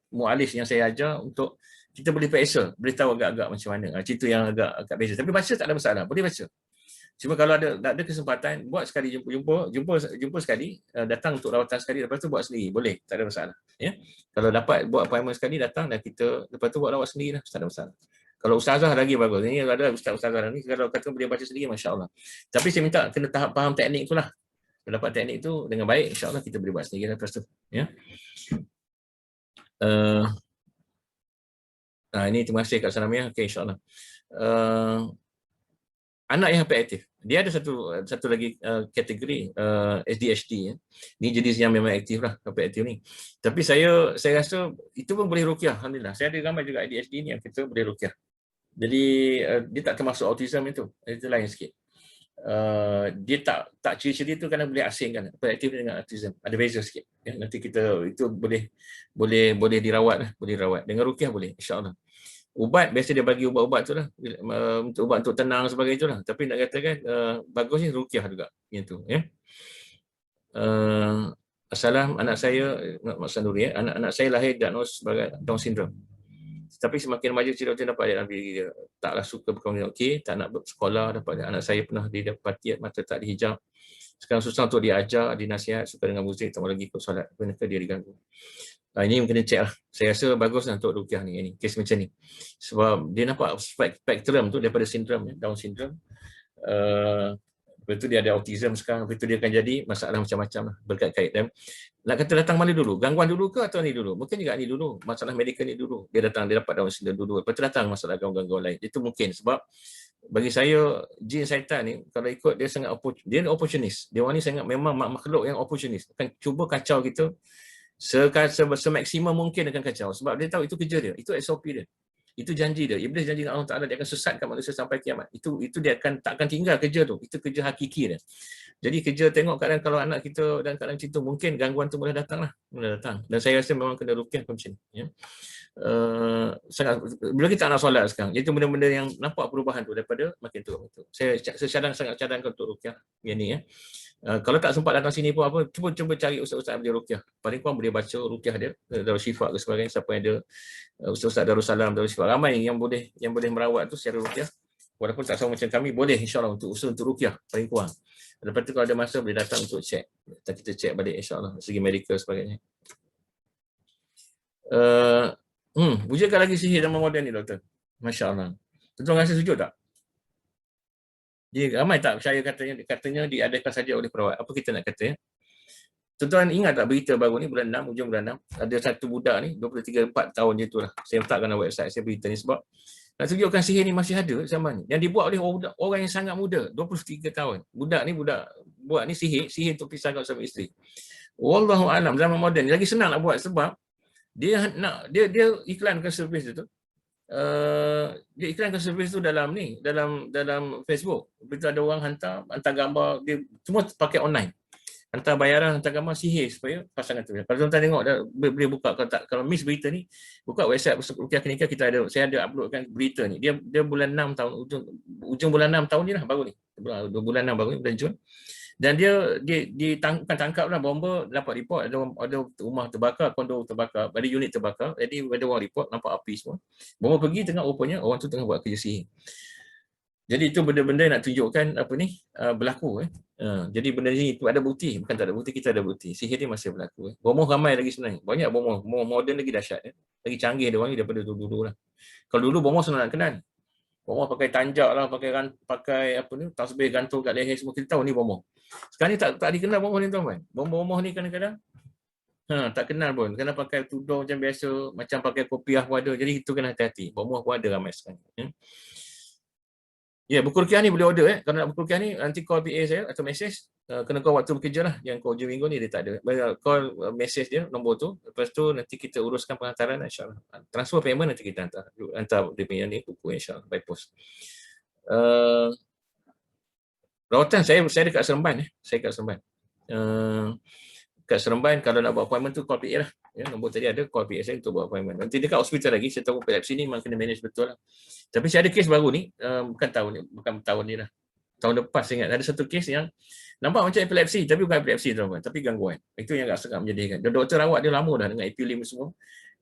mualif yang saya ajar untuk kita boleh periksa, boleh tahu agak-agak macam mana. Cerita yang agak beza. Tapi baca tak ada masalah, boleh baca. Cuma kalau ada kesempatan, buat sekali jumpa sekali, datang untuk rawatan sekali, lepas tu buat sendiri, boleh, tak ada masalah. Ya? Kalau dapat buat appointment sekali, datang dan kita lepas tu buat rawat sendiri lah, tak ada masalah. Kalau ustazah lagi bagus. Ini ada ustazah ni, kalau kata boleh baca sendiri, masya-Allah. Tapi saya minta kena faham teknik itulah. Kalau dapat teknik tu dengan baik, insya-Allah kita boleh buat sendiri lepas tu. Ya. Ini terima kasih Kak Sanamia. Okey, insya-Allah. Anak yang hyperaktif, dia ada satu lagi kategori ADHD ya. Ini jenis yang memang aktif lah, hyperaktif ni. Tapi saya rasa itu pun boleh ruqyah, alhamdulillah. Saya ada ramai juga ADHD ni yang kita boleh ruqyah. Jadi dia tak termasuk autism itu lain sikit. Dia tak ciri-ciri itu kadang boleh asingkan, hyperaktif dengan autism ada beza sikit. Ya, nanti kita itu boleh dirawat, dengan ruqyah boleh, insya-Allah. Ubat biasa dia bagi ubat-ubat tu lah, ubat untuk tenang sebagainya tu lah. Tapi nak katakan bagusnya ruqyah juga yang tu ya. Assalam, anak saya Mak Nuri ya. Anak saya lahir diagnos sebagai Down syndrome. Tapi semakin maju cerita dapat dia ambil dia taklah suka berkomunikasi, okey, tak nak bersekolah, dapat anak saya pernah didapati mata tak dihijab. Sekarang susah untuk diajar, dinasihat, suka dengan muzik, tak mau lagi ikut solat, kenapa dia diganggu. Ini kena cek lah. Saya rasa bagus lah untuk ruqyah ni, kes macam ni. Sebab dia nampak spektrum tu daripada sindrom, Down syndrome. Lepas tu dia ada autism sekarang, lepas tu dia akan jadi masalah macam-macam lah, berkait-kait. Dan nak kata datang mana dulu? Gangguan dulu ke atau ni dulu? Mungkin juga ni dulu, masalah medikal ni dulu. Dia dapat Down syndrome dulu, lepas tu datang masalah gangguan lain. Itu mungkin sebab bagi saya jin syaitan ni kalau ikut dia sangat dia ni opportunist. Dia orang ni sangat memang makhluk yang opportunist. Akan cuba kacau kita semaksimum mungkin akan kacau sebab dia tahu itu kerja dia, itu SOP dia. Itu janji dia. Iblis janji dengan Allah Taala dia akan sesatkan manusia sampai kiamat. Itu dia tak akan tinggal kerja tu. Itu kerja hakiki dia. Jadi kerja tengok keadaan kalau anak kita dan keadaan macam tu, mungkin gangguan tu boleh datang lah. Boleh datang. Dan saya rasa memang kena rukyah macam ni. Ya. Sangat, bila kita nak solat sekarang, itu benda-benda yang nampak perubahan tu daripada makin turun. Saya sangat cadangkan untuk rukyah yang ni. Ya. Kalau tak sempat datang sini pun apa, cuba cari ustaz-ustaz yang boleh rukyah. Paling kurang boleh baca rukyah dia, Darul Syifa ke sebagainya, siapa yang ada ustaz-ustaz Darussalam, Darul Syifa, ramai yang boleh merawat tu secara rukyah. Walaupun tak sama macam kami, boleh insya-Allah untuk usaha untuk rukyah paling kurang. Lepas tu kalau ada masa boleh datang untuk check. Kita check balik insya-Allah segi medical sebagainya. Wujuddakah lagi sihir zaman moden ni doktor? Masya-Allah. Tuan rasa setuju tak? Dia ramai tak percaya katanya diadakan saja oleh perawat. Apa kita nak kata ya? Tuan-tuan ingat tak berita baru ni bulan 6, hujung bulan 6, ada satu budak ni 23-4 tahun je tu lah. Saya letakkan dalam website saya berita ni sebab nak tunjukkan sihir ni masih ada zaman ni. Yang dibuat oleh orang yang sangat muda, 23 tahun. Budak buat ni sihir untuk pisahkan suami isteri. Wallahu alam, zaman moden ni lagi senang nak buat sebab dia iklankan servis tu. Dia iklankan servis tu dalam Facebook. Begitu ada orang hantar gambar, dia semua pakai online. Hantar bayaran, hantar gambar sihir supaya pasangan tu. Kalau tuan-tuan tengok boleh buka, kalau miss berita ni, buka website Ruqyah Klinika, saya ada uploadkan berita ni. Dia bulan 6 tahun, ujung bulan 6 tahun ni lah baru ni. Bulan 6 baru ni, bulan Jun. Dan dia tangkap lah bomba, dapat report ada rumah terbakar, kondo terbakar, ada unit terbakar. Jadi ada orang report nampak api semua. Bomba pergi tengah rupanya orang tu tengah buat kerja sihir. Jadi itu benda-benda nak tunjukkan berlaku. Jadi benda ni itu ada bukti, bukan tak ada bukti, kita ada bukti. Sihir ni masih berlaku. Bomoh ramai lagi sebenarnya. Banyak bomoh moden lagi dahsyat. Lagi canggih dia orang ni daripada dulu lah. Kalau dulu bomoh senang nak kenal. Bomoh pakai tanjak lah, pakai tasbih gantung kat leher semua, kita tahu ni bomoh. Sekarang ni tak dikenal bomoh ni tuan-tuan. Bomoh ni kadang-kadang tak kenal pun. Kena pakai tudung macam biasa, macam pakai kopiah pun ada. Jadi itu kena hati-hati. Bomoh pun ada ramai sekarang. Ya, buku rukyah ni boleh order. Kalau nak buku rukyah ni, nanti call PA saya atau message. Kena call waktu bekerja lah. Yang call hujung minggu ni dia tak ada. Call message dia, nombor tu. Lepas tu nanti kita uruskan penghantaran insyaAllah. Transfer payment nanti kita hantar dia punya ni, buku insyaAllah, by post. Rawatan saya dekat Seremban. Saya kat Seremban. Kat Seremban, kalau nak buat appointment tu call PA lah. Nombor tadi ada, call PA saya untuk buat appointment. Nanti dekat hospital lagi, saya tahu epilepsi ni memang kena manage betul lah. Tapi saya ada kes baru ni, bukan tahun ni lah. Tahun lepas saya ingat, ada satu kes yang nampak macam epilepsi, tapi bukan epilepsi tuan-tuan, tapi gangguan. Itu yang agak sangat menyedihkan. Dan doktor rawat dia lama dah dengan epilim semua.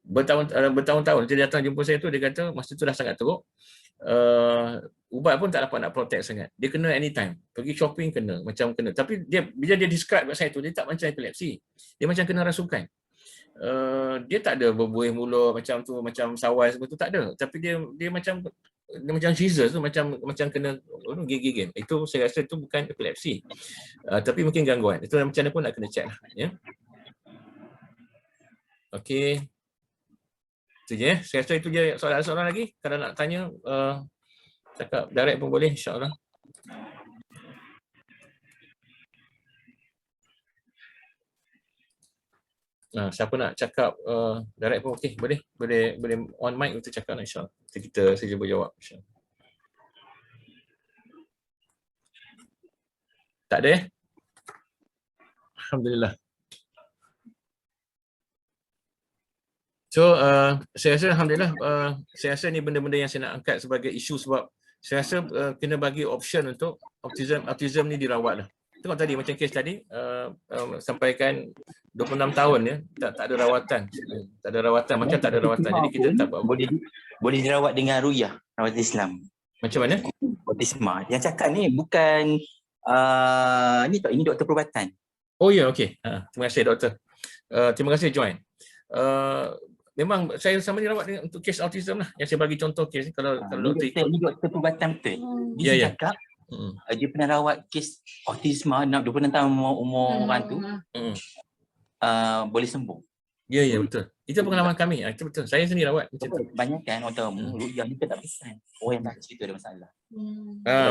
Bertahun-tahun. Dia datang jumpa saya tu, dia kata masa tu dah sangat teruk. Ubat pun tak dapat nak protect sangat. Dia kena anytime. Pergi shopping kena, macam kena. Tapi bila dia describe kat saya tu, dia tak macam epilepsi. Dia macam kena rasukan. Dia tak ada berbuih mulut macam tu, macam sawai semua tu, tak ada. Tapi dia macam Jesus tu, macam kena gigit. Itu saya rasa itu bukan epilepsi. Tapi mungkin gangguan. Itu macam mana pun nak kena check lah. Ya. Okey. Itu je. Saya rasa itu je. Soalan lagi? Kalau nak tanya, cakap direct pun boleh, insyaAllah. Siapa nak cakap direct pun okey, boleh on mic untuk cakap insya-Allah. Saya cuba jawab insya-Allah. Tak ada Alhamdulillah. So saya rasa alhamdulillah, saya rasa ni benda-benda yang saya nak angkat sebagai isu sebab saya rasa kena bagi option untuk autism ni dirawat lah. Tengok tadi macam kes tadi sampaikan 26 tahun ya, tak ada rawatan. Tak ada rawatan, macam tak ada rawatan. Jadi kita tak buat. Boleh dirawat dengan Ruqyah, rawat Islam. Macam mana? Autisma. Yang cakap ni bukan ini doktor perubatan. Oh ya, okey. Terima kasih doktor. Terima kasih join. Memang saya sama ni rawat untuk kes autism lah. Yang saya bagi contoh kes kalau doktor ikut. Ini doktor perubatan betul. Dia cakap dia pernah rawat kes autisma 26 tahun umur orang tu. Boleh sembuh. Ya, betul. Itu pengalaman kami. Itu betul. Saya sendiri rawat macam tu. Kebanyakan orang tahu ruqyah ni kan tak pesan. Orang yang baca itu ada masalah.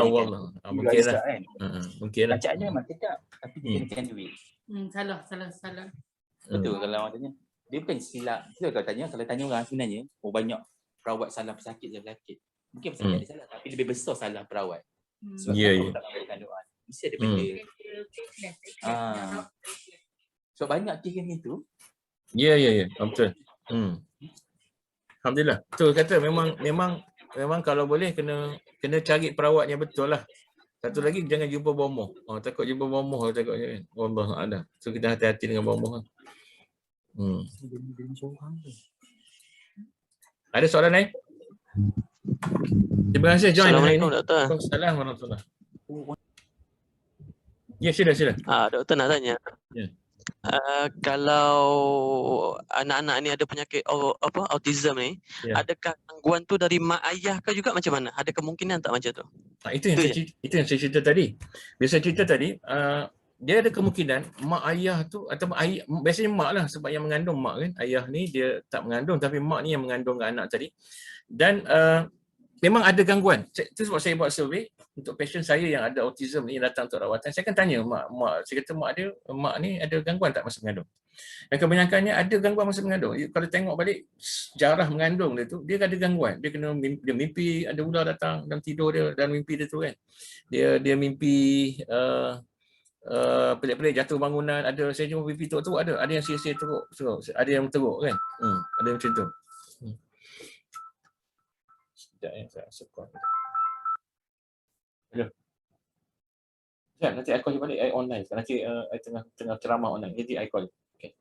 Wallah. Mungkin lah. Kan? Mungkin lah. Bacaannya memang sedap tapi dia kena duit. Salah. Betul kalau orang tanya. Dia bukan silap. Betul kalau tanya orang sebenarnya, banyak perawat salah pesakit je belakit. Mungkin pesakit ada salah tapi lebih besar salah perawat. Sebab tak ambil kandungan. Mesti ada benda. So banyak kes yang itu. Ya. Betul. Alhamdulillah. Betul kata memang kalau boleh kena cari perawat yang betul lah. Satu lagi jangan jumpa bomoh. Takut jumpa bomoh takutnya. Allah ada. So kita hati-hati dengan bomoh. Ada soalan lain? Terima kasih join. Assalamualaikum doktor. Assalamualaikum warahmatullahi. Ya, sila. Doktor nak tanya. Ya. Kalau anak-anak ni ada penyakit autism ni, adakah gangguan tu dari mak ayah ke juga macam mana? Ada kemungkinan tak macam tu? Itu yang saya cerita tadi. Biasa cerita tadi, dia ada kemungkinan mak ayah tu atau biasanya mak lah sebab yang mengandung mak kan. Ayah ni dia tak mengandung tapi mak ni yang mengandung anak tadi. Dan memang ada gangguan. Itu sebab saya buat survey untuk pasien saya yang ada autism ni datang untuk rawatan. Saya akan tanya mak saya kata mak ni ada gangguan tak masa mengandung? Dan kebanyakannya ada gangguan masa mengandung. Kalau tengok balik sejarah mengandung dia tu, dia ada gangguan. Dia mimpi ada ular datang dalam tidur dia dan mimpi dia tu kan. Dia mimpi pelik-pelik jatuh bangunan, ada saya jumpa mimpi teruk ada yang sia-sia teruk, ada yang teruk kan. Ada macam tu. Sekejap saya sekejap. Ya. Sekejap, nanti I call you balik, I online. Nanti I tengah ceramah online. Jadi I call you. Okay.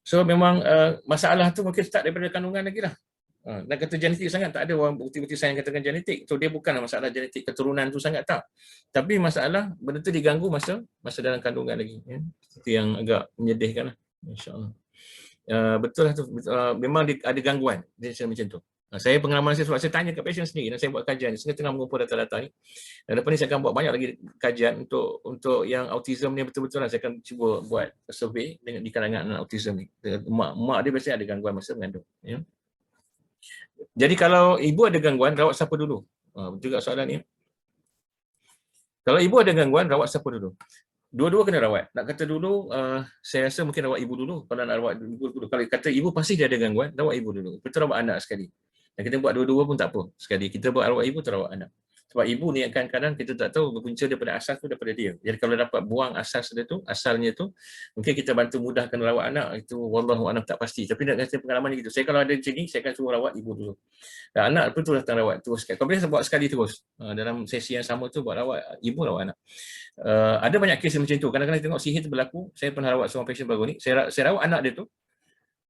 So memang masalah tu mungkin start daripada kandungan lagi lah. Dan kata genetik sangat, tak ada orang bukti-bukti sains yang katakan genetik. So dia bukanlah masalah genetik keturunan tu sangat tak. Tapi masalah benda tu diganggu masa dalam kandungan lagi. Ya. Itu yang agak menyedihkan lah. InsyaAllah. Betul lah tu. Memang ada gangguan. Dia macam tu. Saya pengalaman saya sebab saya tanya ke pasien sendiri dan saya buat kajian. Saya tengah mengumpul data-data ni. Dan lepas ni saya akan buat banyak lagi kajian untuk yang autism ni betul-betul lah. Saya akan cuba buat survey di kalangan anak autism ni. Mak dia biasanya ada gangguan masa mengandung. Ya. Jadi kalau ibu ada gangguan, rawat siapa dulu? Juga soalan ni. Kalau ibu ada gangguan, rawat siapa dulu? Dua-dua kena rawat. Nak kata dulu, saya rasa mungkin rawat ibu dulu. Kalau nak rawat ibu dulu. Kalau kata ibu pasti dia ada gangguan, rawat ibu dulu. Kita rawat anak sekali. Dan kita buat dua-dua pun tak apa. Sekali kita buat rawat ibu, terawat anak. Sebab ibu ni kadang-kadang kita tak tahu berpunca daripada asal tu daripada dia. Jadi kalau dapat buang asas dia tu, asalnya tu, mungkin kita bantu mudahkan rawat anak. Itu wallahu a'lam tak pasti. Tapi nak kata pengalaman gitu. Saya kalau ada macam ni, saya akan suruh rawat ibu dulu. Dan anak pun tu datang rawat terus. Kalau boleh buat sekali terus. Dalam sesi yang sama tu buat rawat ibu, rawat anak. Ada banyak kes macam tu. Kadang-kadang tengok sihir tu berlaku. Saya pernah rawat seorang pasien baru ni. Saya rawat anak dia tu.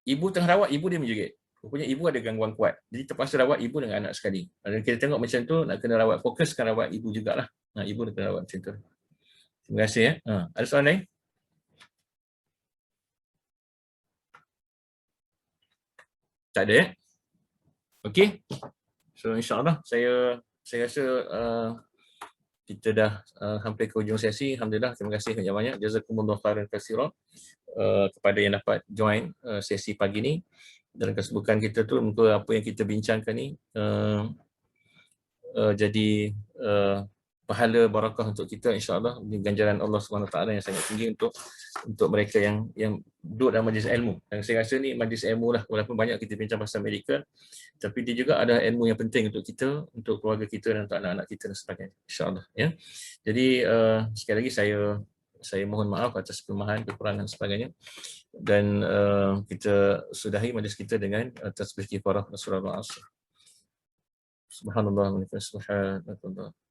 Ibu tengah rawat, ibu dia menjerit. Rupanya ibu ada gangguan kuat. Jadi terpaksa rawat ibu dengan anak sekali. Dan kita tengok macam tu, nak kena rawat, fokuskan rawat ibu jugalah. Ibu nak kena rawat macam tu. Terima kasih ya. Ada soalan lain? Tak ada ya? Okey. So insya-Allah saya rasa kita dah hampir ke hujung sesi. Alhamdulillah, terima kasih banyak-banyak. Jazakumullah khairan katsiran kepada yang dapat join sesi pagi ni. Dalam kesibukan kita tu, muka apa yang kita bincangkan ni jadi pahala barakah untuk kita, insya-Allah, ganjaran Allah SWT yang sangat tinggi untuk mereka yang duduk dalam majlis ilmu. Dan saya rasa ni majlis ilmu lah, walaupun banyak kita bincang pasal Amerika, tapi dia juga ada ilmu yang penting untuk kita, untuk keluarga kita dan untuk anak-anak kita dan sebagainya, insya-Allah ya. Jadi sekali lagi saya mohon maaf atas kelemahan, kekurangan dan sebagainya. Dan kita sudahi majlis kita dengan tasbih kifarah Rasulullah. Subhanallah wa bihamdihi.